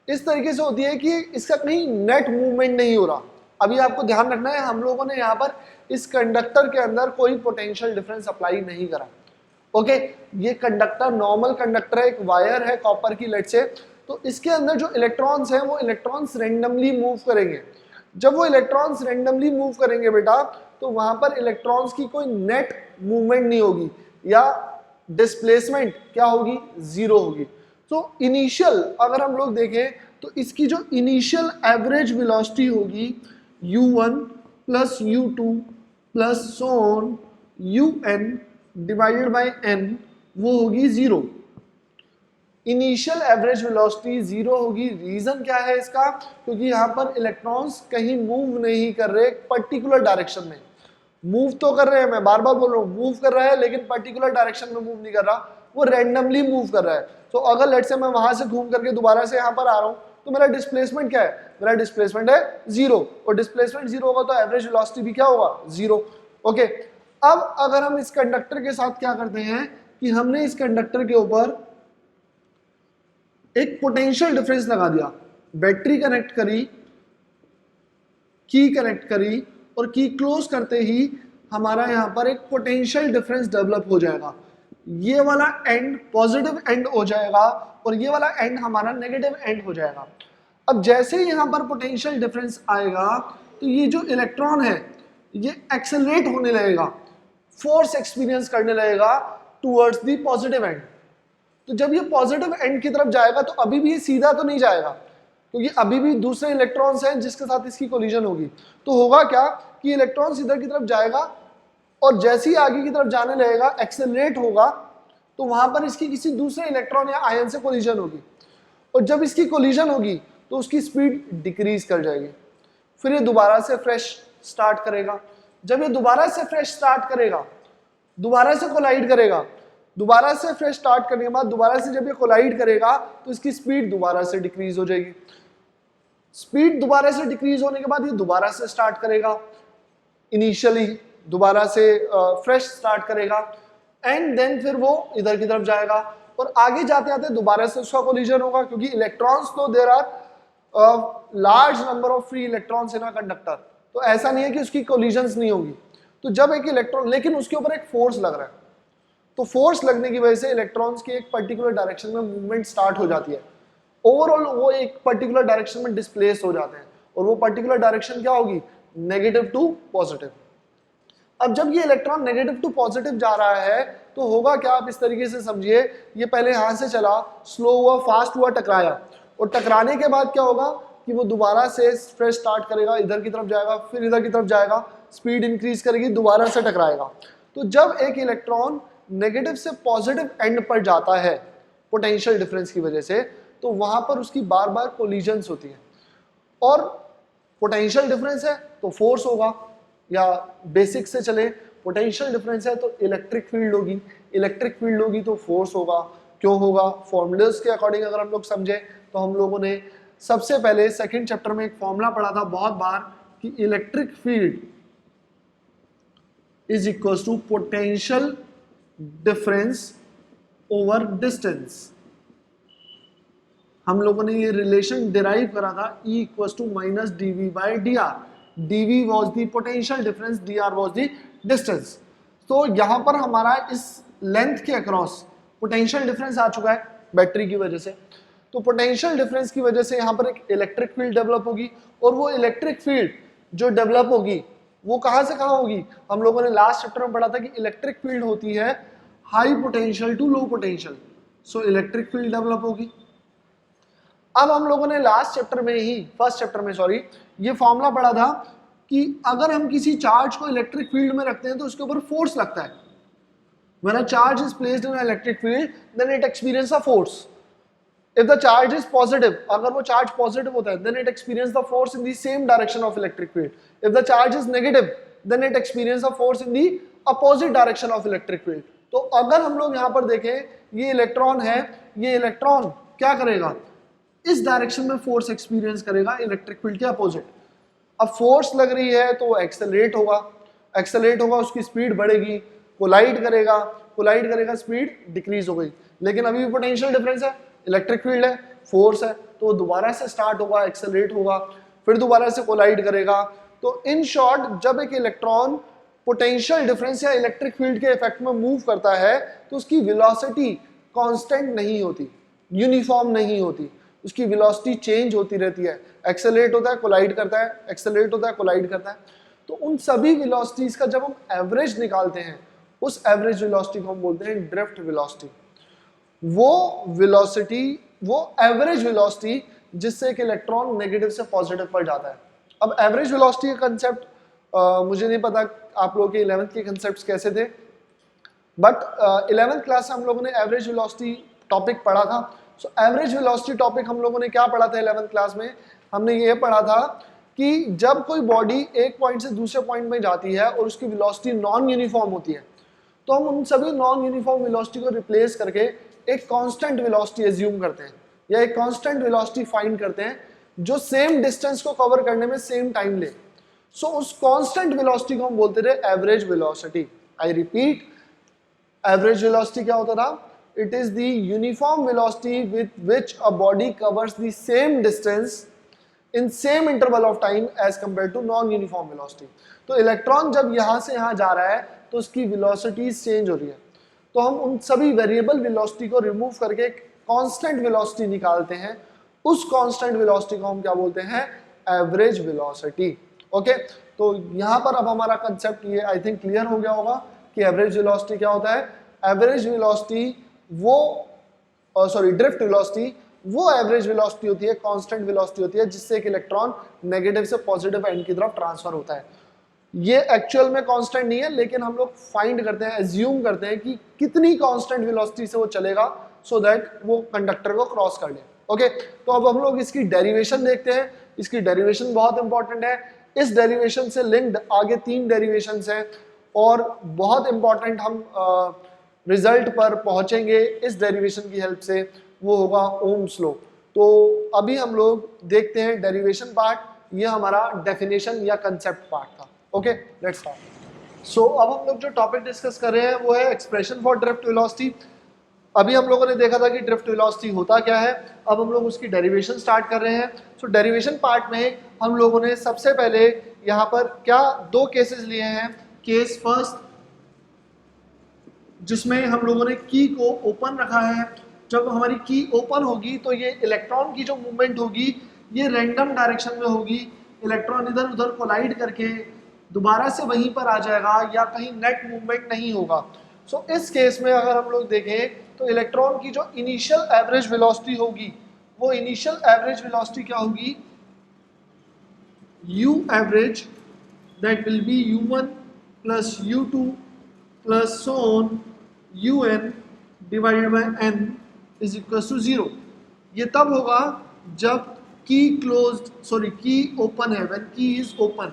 इस तरीके से होती है कि इसका कहीं नेट मूवमेंट नहीं हो रहा। अभी आपको ध्यान रखना है, हम लोगों ने यहाँ पर इस कंडक्टर के अंदर कोई पोटेंशियल डिफरेंस अप्लाई नहीं करा, ओके। ये कंडक्टर नॉर्मल कंडक्टर है, एक वायर है कॉपर की लेट से, तो इसके अंदर जो इलेक्ट्रॉन्स हैं वो इलेक्ट्रॉन्स रैंडमली मूव करेंगे। जब वो इलेक्ट्रॉन्स रैंडमली मूव करेंगे बेटा, तो वहां पर इलेक्ट्रॉन्स की कोई नेट मूवमेंट नहीं होगी, या डिस्प्लेसमेंट क्या होगी, जीरो होगी। तो इनिशियल अगर हम लोग देखें तो इसकी जो इनिशियल एवरेज वेलोसिटी होगी u1 plus u2 plus so on un divided by n, वो होगी zero. Initial average velocity zero होगी। रीजन क्या है इसका? क्योंकि यहाँ पर इलेक्ट्रॉन्स कहीं मूव नहीं कर रहे पर्टिकुलर डायरेक्शन में। मूव तो कर रहे हैं, मैं बार बार बोल रहा हूँ, मूव कर रहा है, लेकिन पर्टिकुलर डायरेक्शन में मूव नहीं कर रहा, वो रैंडमली मूव कर रहा है। तो अगर लेट से मैं वहां से घूम करके दोबारा से यहाँ पर आ रहा हूँ, तो मेरा डिस्प्लेसमेंट क्या है? मेरा डिस्प्लेसमेंट है जीरो, और डिस्प्लेसमेंट जीरो होगा तो एवरेज वेलोसिटी भी क्या होगा? Zero, okay. अब अगर हम इस कंडक्टर के साथ क्या करते हैं कि हमने इस कंडक्टर के ऊपर एक पोटेंशियल डिफरेंस लगा दिया, बैटरी कनेक्ट करी, की कनेक्ट करी, और की क्लोज करते ही हमारा यहाँ पर एक पोटेंशियल डिफरेंस डेवलप हो जाएगा। ये वाला एंड पॉजिटिव एंड हो जाएगा और ये वाला एंड हमारा नेगेटिव एंड हो जाएगा। अब जैसे ही यहाँ पर पोटेंशियल डिफरेंस आएगा तो ये जो इलेक्ट्रॉन है ये एक्सेलरेट होने लगेगा, फोर्स एक्सपीरियंस करने लगेगा टूवर्ड्स द पॉजिटिव एंड। तो जब ये पॉजिटिव एंड की तरफ जाएगा तो अभी भी ये सीधा तो नहीं जाएगा, क्योंकि अभी भी दूसरे इलेक्ट्रॉन्स हैं जिसके साथ इसकी कोलिजन होगी। तो होगा क्या कि इलेक्ट्रॉन इधर की तरफ जाएगा, और जैसे ही आगे की तरफ जाने लगेगा, एक्सेलरेट होगा, तो वहां पर इसकी किसी दूसरे इलेक्ट्रॉन या आयन से कोलिजन होगी, और जब इसकी कोलिजन होगी तो उसकी स्पीड डिक्रीज कर जाएगी। फिर ये दोबारा से फ्रेश स्टार्ट करेगा। जब ये दोबारा से फ्रेश स्टार्ट करेगा, दोबारा से कोलाइड करेगा, दोबारा से फ्रेश स्टार्ट करने के बाद दोबारा से जब ये कोलाइड करेगा तो इसकी स्पीड दोबारा से डिक्रीज हो जाएगी। स्पीड दोबारा से डिक्रीज होने के बाद ये दोबारा से स्टार्ट करेगा, इनिशियली दोबारा से फ्रेश स्टार्ट करेगा, एंड देन फिर वो इधर की तरफ जाएगा, और आगे जाते जाते दोबारा से उसका कोलिजन होगा, क्योंकि इलेक्ट्रॉन्स तो there are large number of free electrons in a conductor, तो ऐसा नहीं है कि उसकी कोलिजन्स नहीं होगी। तो जब एक इलेक्ट्रॉन, लेकिन उसके ऊपर एक फोर्स लग रहा है, तो फोर्स लगने की वजह से इलेक्ट्रॉन्स की एक पर्टिकुलर डायरेक्शन में मूवमेंट स्टार्ट हो जाती है। ओवरऑल वो एक पर्टिकुलर डायरेक्शन में डिस्प्लेस हो जाते हैं, और वो पर्टिकुलर डायरेक्शन क्या होगी? Negative to positive. अब जब ये इलेक्ट्रॉन नेगेटिव टू पॉजिटिव जा रहा है तो होगा क्या, आप इस तरीके से समझिए, ये पहले यहां से चला, स्लो हुआ, फास्ट हुआ, टकराया, और टकराने के बाद क्या होगा कि वो दोबारा से फ्रेश स्टार्ट करेगा, इधर की तरफ जाएगा, फिर इधर की तरफ जाएगा, स्पीड इंक्रीज करेगी, दोबारा से टकराएगा। तो जब एक इलेक्ट्रॉन नेगेटिव से पॉजिटिव एंड पर जाता है पोटेंशियल डिफरेंस की वजह से, तो वहां पर उसकी बार बार कोलिजन्स होती है, और पोटेंशियल डिफरेंस है तो फोर्स होगा, या बेसिक से चले, पोटेंशियल डिफरेंस है तो इलेक्ट्रिक फील्ड होगी, इलेक्ट्रिक फील्ड होगी तो फोर्स होगा, क्यों होगा? फॉर्मूलाज के अकॉर्डिंग अगर हम लोग समझे तो हम लोगों ने सबसे पहले सेकंड चैप्टर में एक फॉर्मूला पढ़ा था बहुत बार कि electric field is equal to potential difference over distance. हम लोगों ने ये रिलेशन डिराइव करा था E equal to minus dv by dr। dv was the potential difference, dr was the distance. तो यहाँ पर हमारा इस लेंथ के अक्रॉस पोटेंशियल डिफरेंस आ चुका है बैटरी की वजह से। तो पोटेंशियल डिफरेंस की वजह से यहाँ पर एक इलेक्ट्रिक फील्ड डेवलप होगी, और वो इलेक्ट्रिक फील्ड जो डेवलप होगी वो कहाँ से कहाँ होगी? हम लोगों ने लास्ट चैप्टर में पढ़ा था कि इलेक्ट्रिक फील्ड होती है high potential to low potential. So electric field develop होगी। अब हम लोगों ने लास्ट चैप्टर में ही, फर्स्ट चैप्टर में सॉरी, ये फॉर्मूला पढ़ा था कि अगर हम किसी चार्ज को इलेक्ट्रिक फील्ड में रखते हैं तो उसके ऊपर फोर्स लगता है। When a charge is placed in an electric field, then it experiences a force. If the charge is positive, अगर वो चार्ज पॉजिटिव होता है, then it experiences the force in the same direction of electric field. If the charge is negative, then it experiences a force in the opposite direction of electric field. तो अगर हम लोग यहाँ पर देखें, ये इलेक्ट्रॉन है, ये इलेक्ट्रॉन क्या करेगा? इस डायरेक्शन में फोर्स एक्सपीरियंस करेगा इलेक्ट्रिक फील्ड के अपोजिट। अब फोर्स लग रही है तो एक्सेलरेट होगा, एक्सेलरेट होगा, उसकी स्पीड बढ़ेगी, कोलाइड करेगा, स्पीड डिक्रीज हो गई। लेकिन अभी भी पोटेंशियल डिफरेंस है, इलेक्ट्रिक फील्ड है, फोर्स है, तो दोबारा से स्टार्ट होगा, एक्सेलरेट होगा, फिर दोबारा से कोलाइड करेगा। तो इन शॉर्ट जब एक इलेक्ट्रॉन पोटेंशियल डिफरेंस या इलेक्ट्रिक फील्ड के इफेक्ट में मूव करता है तो उसकी वेलोसिटी कांस्टेंट नहीं होती, यूनिफॉर्म नहीं होती, उसकी वेलोसिटी चेंज होती रहती है। एक्सेलरेट होता है, कोलाइड करता है, एक्सेलरेट होता है, कोलाइड करता है। तो उन सभी वेलोसिटीज का जब हम एवरेज निकालते हैं, उस एवरेज वेलोसिटी को हम बोलते हैं ड्रिफ्ट वेलोसिटी। वो एवरेज वेलोसिटी जिससे एक इलेक्ट्रॉन नेगेटिव से पॉजिटिव पर जाता है। अब एवरेज वेलोसिटी का कंसेप्ट मुझे नहीं पता आप लोगों के 11th के कंसेप्ट्स कैसे थे, बट 11th क्लास में हम लोगों ने एवरेज वेलोसिटी टॉपिक पढ़ा था। सो एवरेज वेलोसिटी टॉपिक हम लोगों ने क्या पढ़ा था 11th क्लास में? हमने ये पढ़ा था कि जब कोई बॉडी एक पॉइंट से दूसरे पॉइंट में जाती है और उसकी वेलोसिटी नॉन यूनिफॉर्म होती है, तो हम उन सभी नॉन यूनिफॉर्म वेलोसिटी को रिप्लेस करके एक कांस्टेंट वेलोसिटी एज्यूम करते हैं या एक कांस्टेंट वेलोसिटी फाइंड करते हैं जो सेम डिस्टेंस को कवर करने में सेम टाइम ले। सो उस कांस्टेंट वेलोसिटी को हम बोलते थे average velocity. I repeat, average velocity क्या होता था? It is the uniform velocity with which a body covers the same distance in same interval of time as compared to non-uniform velocity. तो electron जब यहाँ से यहाँ जा रहा है तो उसकी वेलोसिटीज चेंज हो रही है। तो हम उन सभी वेरिएबल वेलोसिटी को रिमूव करके एक कांस्टेंट वेलोसिटी निकालते हैं। उस कांस्टेंट वेलोसिटी को हम क्या बोलते हैं? Average velocity. ओके, तो यहाँ पर अब हमारा कंसेप्ट ये आई थिंक क्लियर हो गया होगा कि एवरेज वेलोसिटी क्या होता है। एवरेज वेलोसिटी ड्रिफ्ट वेलोसिटी वो एवरेज वेलोसिटी होती है, कांस्टेंट वेलोसिटी होती है जिससे एक इलेक्ट्रॉन नेगेटिव से पॉजिटिव एंड की तरफ ट्रांसफर होता है। ये एक्चुअल में कांस्टेंट नहीं है, लेकिन हम लोग फाइंड करते हैं, एज्यूम करते हैं कि कितनी कांस्टेंट वेलोसिटी से वो चलेगा सो दैट वो कंडक्टर को क्रॉस कर ले। ओके, तो अब हम लोग इसकी डेरिवेशन देखते हैं। इसकी डेरिवेशन बहुत इंपॉर्टेंट है। इस डेरिवेशन से लिंक्ड आगे 3 डेरिवेशन हैं और बहुत इंपॉर्टेंट हम रिजल्ट पर पहुंचेंगे इस डेरिवेशन की हेल्प से, वो होगा ओम्स लॉ। तो अभी हम लोग देखते हैं डेरिवेशन पार्ट, ये हमारा डेफिनेशन या कंसेप्ट पार्ट था। Okay, let's start. सो अब हम लोग जो टॉपिक डिस्कस कर रहे हैं वो है एक्सप्रेशन फॉर ड्रिफ्ट वेलोसिटी। अभी हम लोगों ने देखा था कि ड्रिफ्ट वेलोसिटी होता क्या है, अब हम लोग उसकी डेरिवेशन स्टार्ट कर रहे हैं। सो डेरिवेशन पार्ट में हम लोगों ने सबसे पहले यहाँ पर क्या 2 केसेस लिए हैं। केस फर्स्ट जिसमें हम लोगों ने की को ओपन रखा है। जब हमारी की ओपन होगी तो ये इलेक्ट्रॉन की जो मूवमेंट होगी ये रैंडम डायरेक्शन में होगी। इलेक्ट्रॉन इधर उधर कोलाइड करके दोबारा से वहीं पर आ जाएगा या कहीं नेट मूवमेंट नहीं होगा। सो इस केस में अगर हम लोग देखें तो इलेक्ट्रॉन की जो इनिशियल एवरेज वेलोसिटी होगी, वो इनिशियल एवरेज वेलोसिटी क्या होगी? u average that will be u1 plus u2 plus so on un divided by n is equal to 0। ये तब होगा जब की ओपन है, व्हेन की इज ओपन।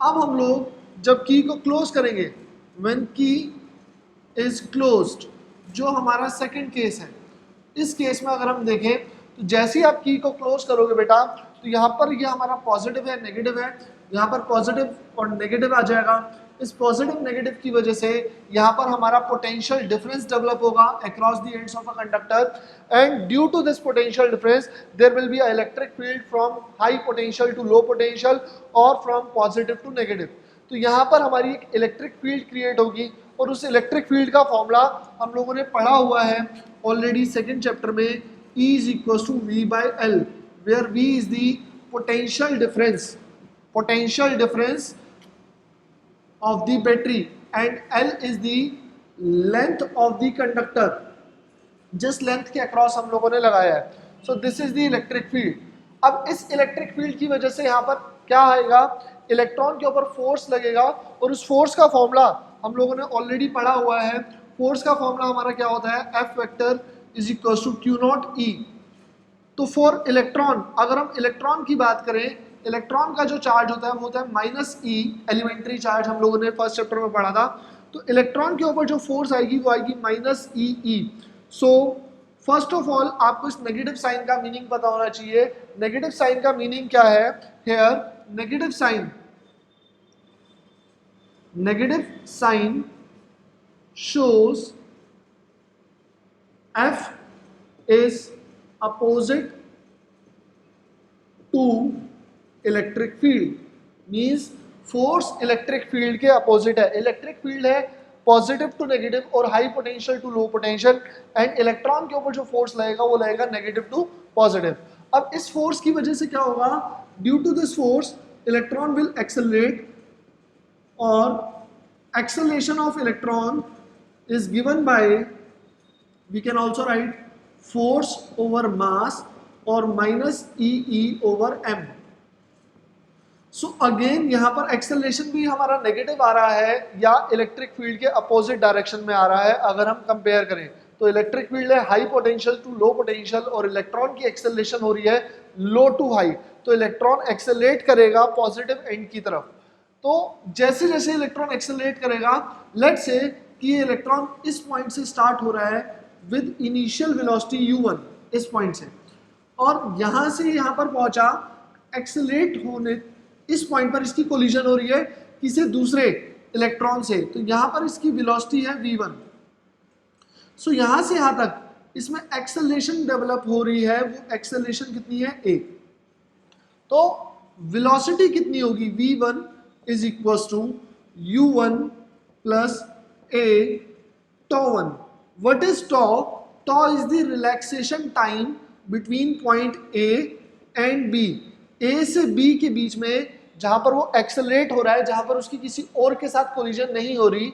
अब हम लोग जब की को क्लोज करेंगे, व्हेन की इज क्लोज्ड, जो हमारा सेकंड केस है, इस केस में अगर हम देखें तो जैसे ही आप की को क्लोज करोगे बेटा, तो यहाँ पर ये हमारा पॉजिटिव है नेगेटिव है, यहाँ पर पॉजिटिव और नेगेटिव आ जाएगा। इस पॉजिटिव नेगेटिव की वजह से यहाँ पर हमारा पोटेंशियल डिफरेंस डेवलप होगा across the ends of a conductor, and due to this potential difference there will be a electric field from high potential to low potential और फ्रॉम पॉजिटिव टू नेगेटिव। तो यहाँ पर हमारी एक electric field create होगी, और उस electric field का फॉर्मूला हम लोगों ने पढ़ा हुआ है ऑलरेडी सेकंड चैप्टर में, E is equals to V by L, where V is the potential difference of the battery and L is the length of the conductor, जिस लेंथ के अक्रॉस हम लोगों ने लगाया है। सो this is the electric field. अब इस electric field की वजह से यहाँ पर क्या आएगा, इलेक्ट्रॉन के ऊपर फोर्स लगेगा, और उस फोर्स का फॉर्मूला हम लोगों ने ऑलरेडी पढ़ा हुआ है। फोर्स का फॉर्मूला हमारा क्या होता है, F vector is equal to Q naught E. तो फॉर इलेक्ट्रॉन, अगर हम इलेक्ट्रॉन की बात करें, इलेक्ट्रॉन का जो चार्ज होता है वो होता है माइनस ई, एलिमेंट्री चार्ज हम लोगों ने फर्स्ट चैप्टर में पढ़ा था। तो इलेक्ट्रॉन के ऊपर जो फोर्स आएगी वो आएगी minus E E. So first of all आपको इस नेगेटिव साइन का मीनिंग पता होना चाहिए। नेगेटिव साइन का मीनिंग क्या है, here negative sign shows F is opposite to electric field, means force electric field के अपोजिट है। इलेक्ट्रिक फील्ड है पॉजिटिव टू नेगेटिव और high potential to low potential, and electron के ऊपर जो फोर्स लगेगा वो लगेगा नेगेटिव टू पॉजिटिव। अब इस फोर्स की वजह से क्या होगा, due to this force electron will accelerate, और acceleration of electron is given by, we can also write force over mass or minus E over m. So again यहाँ पर एक्सेलरेशन भी हमारा नेगेटिव आ रहा है या इलेक्ट्रिक फील्ड के opposite direction में आ रहा है। अगर हम कंपेयर करें तो इलेक्ट्रिक फील्ड है high potential to low potential, और इलेक्ट्रॉन की एक्सेलरेशन हो रही है लो टू हाई, तो इलेक्ट्रॉन एक्सेलरेट करेगा पॉजिटिव एंड की तरफ। तो जैसे जैसे इलेक्ट्रॉन एक्सेलरेट करेगा, लेट्स से कि ये इलेक्ट्रॉन इस पॉइंट से स्टार्ट हो रहा है विद इनिशियल वेलोसिटी u1 इस पॉइंट से, और यहां से यहां पर पहुंचा, एक्सेलरेट होने इस पॉइंट पर इसकी कोलिजन हो रही है किसी दूसरे इलेक्ट्रॉन से, तो यहां पर इसकी वेलोसिटी है v1। सो यहां से यहां तक इसमें एक्सेलरेशन डेवलप हो रही है, वो एक्सेलरेशन कितनी है a। तो वेलोसिटी कितनी होगी, v1 is equal to u1 plus a tau 1. What is tau? Tau is the relaxation time between point A and B. A से B के बीच में जहां पर वो एक्सेलरेट हो रहा है, जहां पर उसकी किसी और के साथ कोलिजन नहीं हो रही,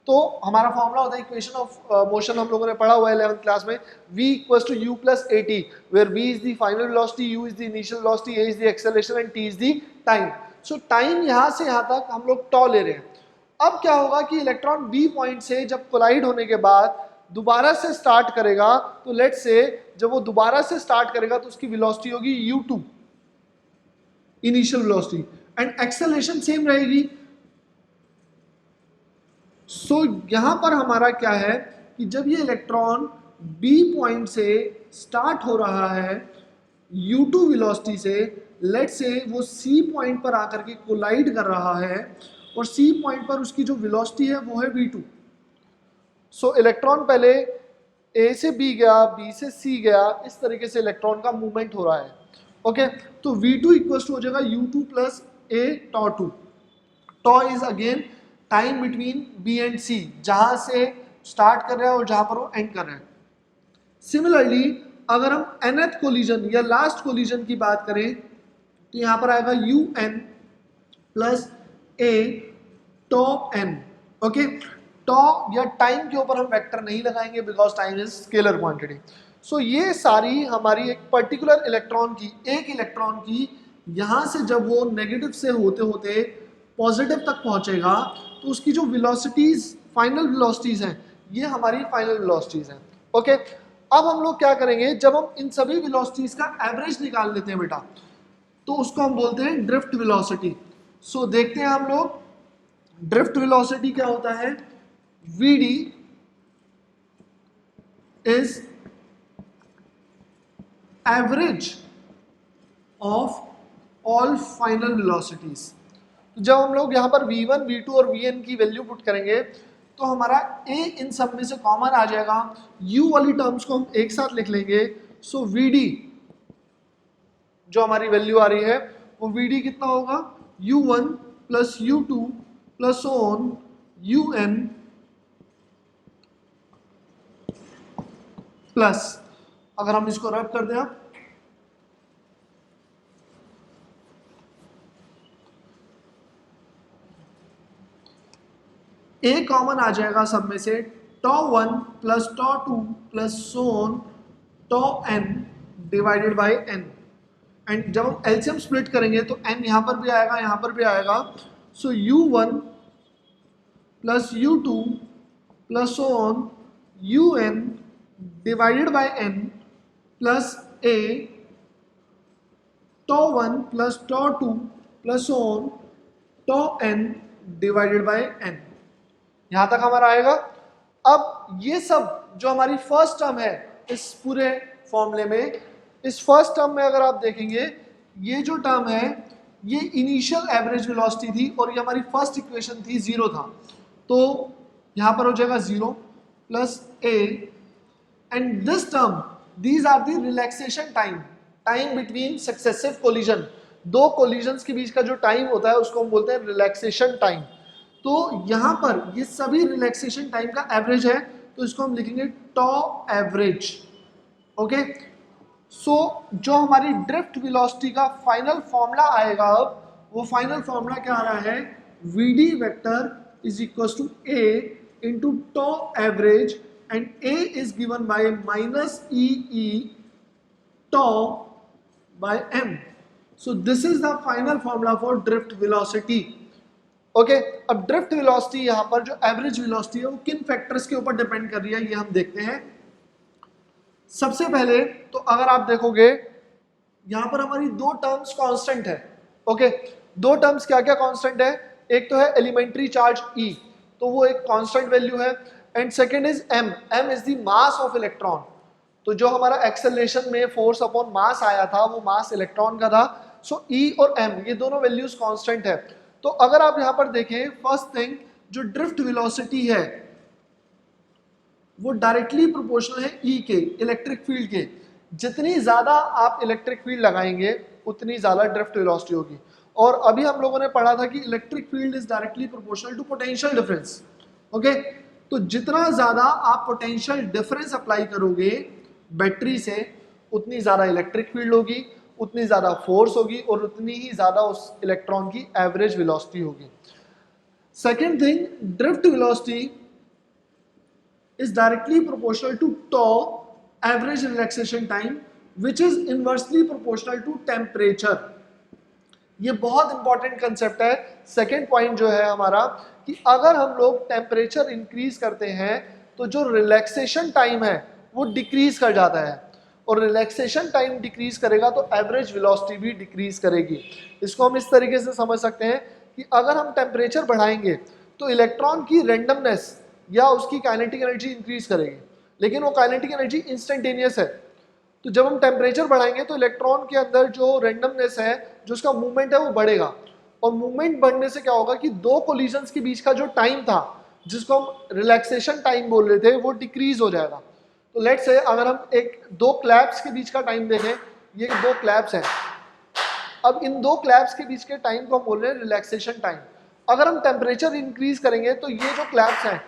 तो हमारा फॉर्मूला होता है इक्वेशन ऑफ मोशन, हम लोगों ने पढ़ा हुआ है 11th क्लास में, v equals to u plus at, where v is the final velocity, u is the initial velocity, a is the acceleration and t is the time. So time यहां से यहां तक हम लोग tau ले रहे हैं। अब क्या होगा कि इलेक्ट्रॉन बी पॉइंट से जब कोलाइड होने के बाद दोबारा से स्टार्ट करेगा, तो लेट्स से जब वो दोबारा से स्टार्ट करेगा तो उसकी वेलोसिटी होगी u2 initial velocity, and acceleration same रहेगी। सो यहां पर हमारा क्या है कि जब ये इलेक्ट्रॉन बी पॉइंट से स्टार्ट हो रहा है u2 वेलोसिटी से, लेट्स से वो सी पॉइंट पर आकर के कोलाइड कर रहा है, और C पॉइंट पर उसकी जो वेलोसिटी है वो है v2। सो इलेक्ट्रॉन पहले A से B गया, B से C गया, इस तरीके से इलेक्ट्रॉन का मूवमेंट हो रहा है। ओके, तो v2 इक्वल टू हो जाएगा u2 plus a tau 2। tau is again time between B and C, जहां से स्टार्ट कर रहा है और जहां पर वो एंड कर रहा है। सिमिलरली अगर हम nth कोलिजन या लास्ट कोलिजन की बात करें, तो यहां पर आएगा un plus a tau n। ओके, tau या टाइम के ऊपर हम वेक्टर नहीं लगाएंगे because time is scalar quantity. So ये सारी हमारी एक पर्टिकुलर इलेक्ट्रॉन की, एक इलेक्ट्रॉन की यहां से जब वो नेगेटिव से होते होते पॉजिटिव तक पहुंचेगा, तो उसकी जो वेलोसिटीज, फाइनल वेलोसिटीज हैं, ये हमारी फाइनल वेलोसिटीज हैं। ओके, अब हम लोग क्या करेंगे, जब हम इन सभी वेलोसिटीज का एवरेज निकाल लेते हैं बेटा, तो उसको हम बोलते हैं ड्रिफ्ट वेलोसिटी। सो देखते हैं हम लोग ड्रिफ्ट वेलोसिटी क्या होता है, vd is average of all final velocities. जब हम लोग यहाँ पर v1, v2 और vn की वैल्यू पुट करेंगे तो हमारा a इन सब में से कॉमन आ जाएगा, u वाली टर्म्स को हम एक साथ लिख लेंगे। सो vd जो हमारी वैल्यू आ रही है वो vd कितना होगा, u1 plus u2 plus on un plus, अगर हम इसको रब कर दें a कॉमन आ जाएगा सब में से, τ1 plus τ2 plus so on τn divided by n। And जब हम एलसीएम स्प्लिट करेंगे तो n यहाँ पर भी आएगा, यहाँ पर भी आएगा। So u1 plus u2 plus so on un divided by n plus a τ1 plus τ2 plus so on τn divided by n। यहां तक हमारा आएगा। अब ये सब जो हमारी फर्स्ट टर्म है इस पूरे फॉर्मूले में, इस फर्स्ट टर्म में अगर आप देखेंगे ये जो टर्म है ये इनिशियल एवरेज वेलोसिटी थी और ये हमारी फर्स्ट इक्वेशन थी, जीरो था, तो यहां पर हो जाएगा zero plus a and this term, these are the relaxation time, time between successive collision, दो कोलिजन्स के बीच का जो टाइम होता है उसको हम बोलते हैं रिलैक्सेशन टाइम। तो यहां पर ये सभी रिलैक्सेशन टाइम का एवरेज है, तो इसको हम लिखेंगे टॉ एवरेज। ओके, सो जो हमारी ड्रिफ्ट वेलोसिटी का फाइनल फॉर्मूला आएगा, अब वो फाइनल फॉर्मूला क्या आ रहा है, vd vector is equal to a into tau average and a is given by minus e tau by m। So this is the final formula for drift velocity. Okay, अब drift velocity यहाँ पर जो average velocity है वो किन factors के ऊपर depend कर रही है ये हम देखते हैं। सबसे पहले तो अगर आप देखोगे यहाँ पर हमारी दो टर्म्स कांस्टेंट है। ओके, दो टर्म्स क्या क्या कांस्टेंट है, एक तो है एलिमेंट्री चार्ज E, तो वो एक कांस्टेंट वैल्यू है, and second is m, m is the mass of electron. तो जो हमारा एक्सेलरेशन में फोर्स अपॉन मास आया था वो मास इलेक्ट्रॉन का था। सो E और m ये दोनों वैल्यूज कांस्टेंट है। तो अगर आप यहां पर देखें, फर्स्ट थिंग जो ड्रिफ्ट वेलोसिटी है वो डायरेक्टली प्रोपोर्शनल है E के, इलेक्ट्रिक फील्ड के। जितनी ज्यादा आप इलेक्ट्रिक फील्ड लगाएंगे उतनी ज्यादा ड्रिफ्ट वेलोसिटी होगी। और अभी हम लोगों ने पढ़ा था कि electric field is directly proportional to potential difference. Okay, तो जितना ज्यादा आप पोटेंशियल डिफरेंस अप्लाई करोगे बैटरी से उतनी ज्यादा इलेक्ट्रिक फील्ड होगी, उतनी ज्यादा फोर्स होगी और उतनी ही ज्यादा उस इलेक्ट्रॉन की एवरेज वेलोसिटी होगी। Second thing, drift velocity is directly proportional to tau average relaxation time which is inversely proportional to temperature. ये बहुत इंपॉर्टेंट कंसेप्ट है। सेकेंड पॉइंट जो है हमारा कि अगर हम लोग टेम्परेचर इंक्रीज करते हैं तो जो रिलैक्सेशन टाइम है वो डिक्रीज कर जाता है, और रिलैक्सेशन टाइम डिक्रीज करेगा तो एवरेज वेलोसिटी भी डिक्रीज करेगी। इसको हम इस तरीके से समझ सकते हैं कि अगर हम टेम्परेचर बढ़ाएंगे तो इलेक्ट्रॉन की रैंडमनेस या उसकी काइनेटिक एनर्जी इंक्रीज करेगी, लेकिन वो काइनेटिक एनर्जी इंस्टेंटेनियस है। तो जब हम टेम्परेचर बढ़ाएंगे तो इलेक्ट्रॉन के अंदर जो रैंडमनेस है, जो उसका मूवमेंट है वो बढ़ेगा, और मूवमेंट बढ़ने से क्या होगा कि दो कोलिजन्स के बीच का जो टाइम था जिसको हम रिलैक्सेशन टाइम बोल रहे थे वो डिक्रीज हो जाएगा। तो लेट्स से अगर हम एक दो क्लैप्स के बीच का टाइम देखें, ये दो क्लैप्स हैं, अब इन दो क्लैप्स के बीच के टाइम को हम बोल रहे हैं रिलैक्सेशन टाइम। अगर हम टेम्परेचर इंक्रीज करेंगे तो ये जो क्लैप्स हैं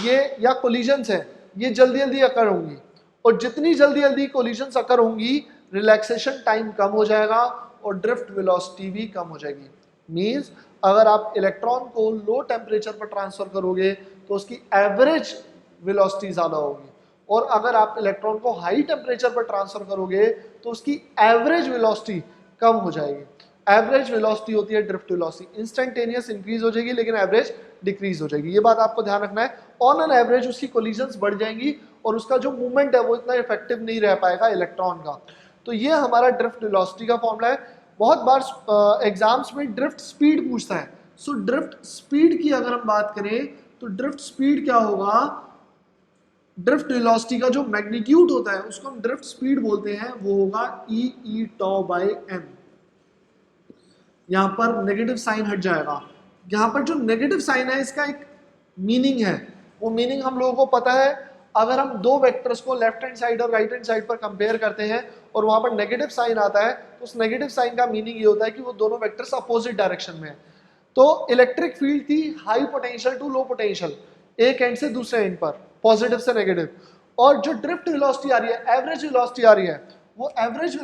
ये या कोलिजन्स हैं ये जल्दी जल्दी अकर होंगी, और जितनी जल्दी जल्दी कोलिजन्स अकर होंगी रिलैक्सेशन टाइम कम हो जाएगा और ड्रिफ्ट वेलोसिटी भी कम हो जाएगी। मींस अगर आप इलेक्ट्रॉन को लो टेम्परेचर पर ट्रांसफर करोगे तो उसकी एवरेज वेलोसिटी ज़्यादा होगी, और अगर आप इलेक्ट्रॉन को हाई टेम्परेचर पर ट्रांसफर करोगे तो उसकी एवरेज वेलोसिटी कम हो जाएगी। एवरेज वेलोसिटी होती है ड्रिफ्ट वेलोसिटी, इंस्टेंटेनियस इंक्रीज हो जाएगी लेकिन एवरेज डिक्रीज हो जाएगी। ये बात आपको ध्यान रखना है। ऑन एन एवरेज उसकी कोलिजन्स बढ़ जाएंगी और उसका जो मूवमेंट है वो इतना इफेक्टिव नहीं रह पाएगा इलेक्ट्रॉन का। तो ये हमारा ड्रिफ्ट वेलोसिटी का फॉर्मूला है। बहुत बार एग्जाम्स में ड्रिफ्ट स्पीड पूछता है। सो ड्रिफ्ट स्पीड की अगर हम बात करें तो ड्रिफ्ट स्पीड क्या होगा, ड्रिफ्ट वेलोसिटी का जो मैग्नीट्यूड होता है उसको हम ड्रिफ्ट स्पीड बोलते हैं, वो होगा ई टॉ बाई एम। यहां पर नेगेटिव साइन हट जाएगा। यहां पर जो नेगेटिव साइन है इसका एक मीनिंग है, वो मीनिंग हम लोगों को पता है। अगर हम दो वेक्टर्स को लेफ्ट हैंड साइड और राइट हैंड साइड पर कंपेयर करते हैं और वहां पर नेगेटिव साइन आता है तो उस नेगेटिव साइन का मीनिंग ये होता है कि वो दोनों वेक्टर्स अपोजिट डायरेक्शन में है। तो इलेक्ट्रिक फील्ड थी high potential to low potential, एक एंड से दूसरे एंड पर, पॉजिटिव से नेगेटिव। और जो ड्रिफ्ट वेलोसिटी आ रही है, एवरेज वेलोसिटी आ रही है, वो average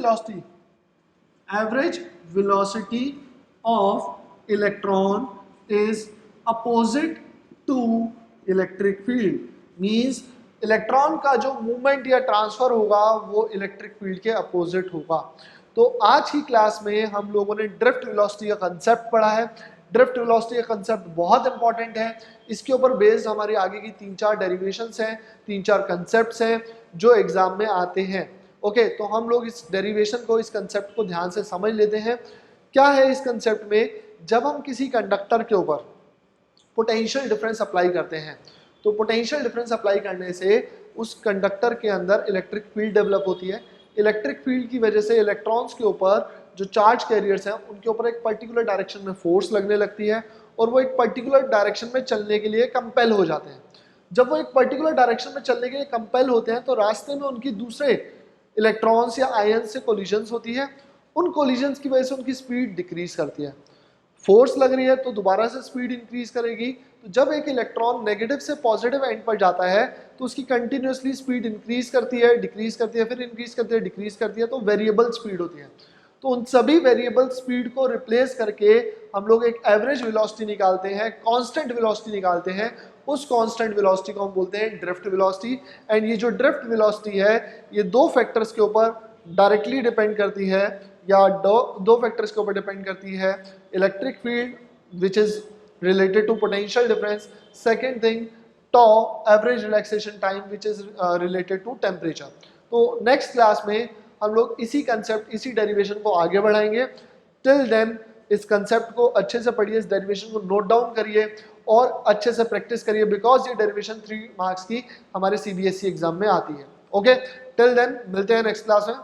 velocity of electron is opposite to electric field. Means electron का जो मूवमेंट या ट्रांसफर होगा वो इलेक्ट्रिक फील्ड के अपोजिट होगा। तो आज की क्लास में हम लोगों ने ड्रिफ्ट वेलोसिटी का कंसेप्ट पढ़ा है। ड्रिफ्ट वेलोसिटी का कंसेप्ट बहुत इंपॉर्टेंट है, इसके ऊपर बेस्ड हमारी आगे की 3-4 डेरिवेशंस हैं, 3-4 कंसेप्ट्स हैं जो एग्जाम में आते हैं। ओके, तो हम लोग इस डेरिवेशन को, इस कंसेप्ट को ध्यान से समझ लेते हैं। क्या है इस कंसेप्ट में, जब हम किसी कंडक्टर के ऊपर पोटेंशियल डिफरेंस अप्लाई करते हैं तो पोटेंशियल डिफरेंस अप्लाई करने से उस कंडक्टर के अंदर इलेक्ट्रिक फील्ड डेवलप होती है। इलेक्ट्रिक फील्ड की वजह से इलेक्ट्रॉन्स के ऊपर जो चार्ज कैरियर्स हैं उनके ऊपर एक पर्टिकुलर डायरेक्शन में फोर्स लगने लगती है और वो एक पर्टिकुलर डायरेक्शन में चलने के लिए कंपेल हो जाते हैं। जब वो एक पर्टिकुलर डायरेक्शन में चलने के लिए कंपेल होते हैं तो रास्ते में उनकी दूसरे इलेक्ट्रॉन्स या आयंस से कोलिजन्स होती है। उन कोलिजन्स की वजह से उनकी स्पीड डिक्रीज करती है। फोर्स लग रही है तो दोबारा से स्पीड इंक्रीज करेगी। तो जब एक इलेक्ट्रॉन नेगेटिव से पॉजिटिव एंड पर जाता है तो उसकी कंटिन्यूसली स्पीड इंक्रीज करती है, डिक्रीज करती है, फिर इंक्रीज करती है, डिक्रीज करती है, तो वेरिएबल स्पीड होती है। तो उन सभी वेरिएबल स्पीड को रिप्लेस करके हम लोग एक एवरेज वेलोसिटी निकालते हैं, कांस्टेंट वेलोसिटी निकालते हैं। उस कांस्टेंट वेलोसिटी को हम बोलते हैं ड्रिफ्ट वेलोसिटी। एंड ये जो ड्रिफ्ट वेलोसिटी है ये दो फैक्टर्स के ऊपर डायरेक्टली डिपेंड करती है या दो फैक्टर्स के ऊपर डिपेंड करती है। Electric field which is related to potential difference, second thing tau average relaxation time which is related to temperature। तो नेक्स्ट क्लास में हम लोग इसी कंसेप्ट, इसी डेरिवेशन को आगे बढ़ाएंगे। टिल देन इस कंसेप्ट को अच्छे से पढ़िए, इस डेरिवेशन को नोट डाउन करिए और अच्छे से प्रैक्टिस करिए, बिकॉज ये डेरिवेशन 3 मार्क्स की हमारे CBSE एग्जाम में आती है। ओके, टिल देन मिलते हैं नेक्स्ट क्लास में।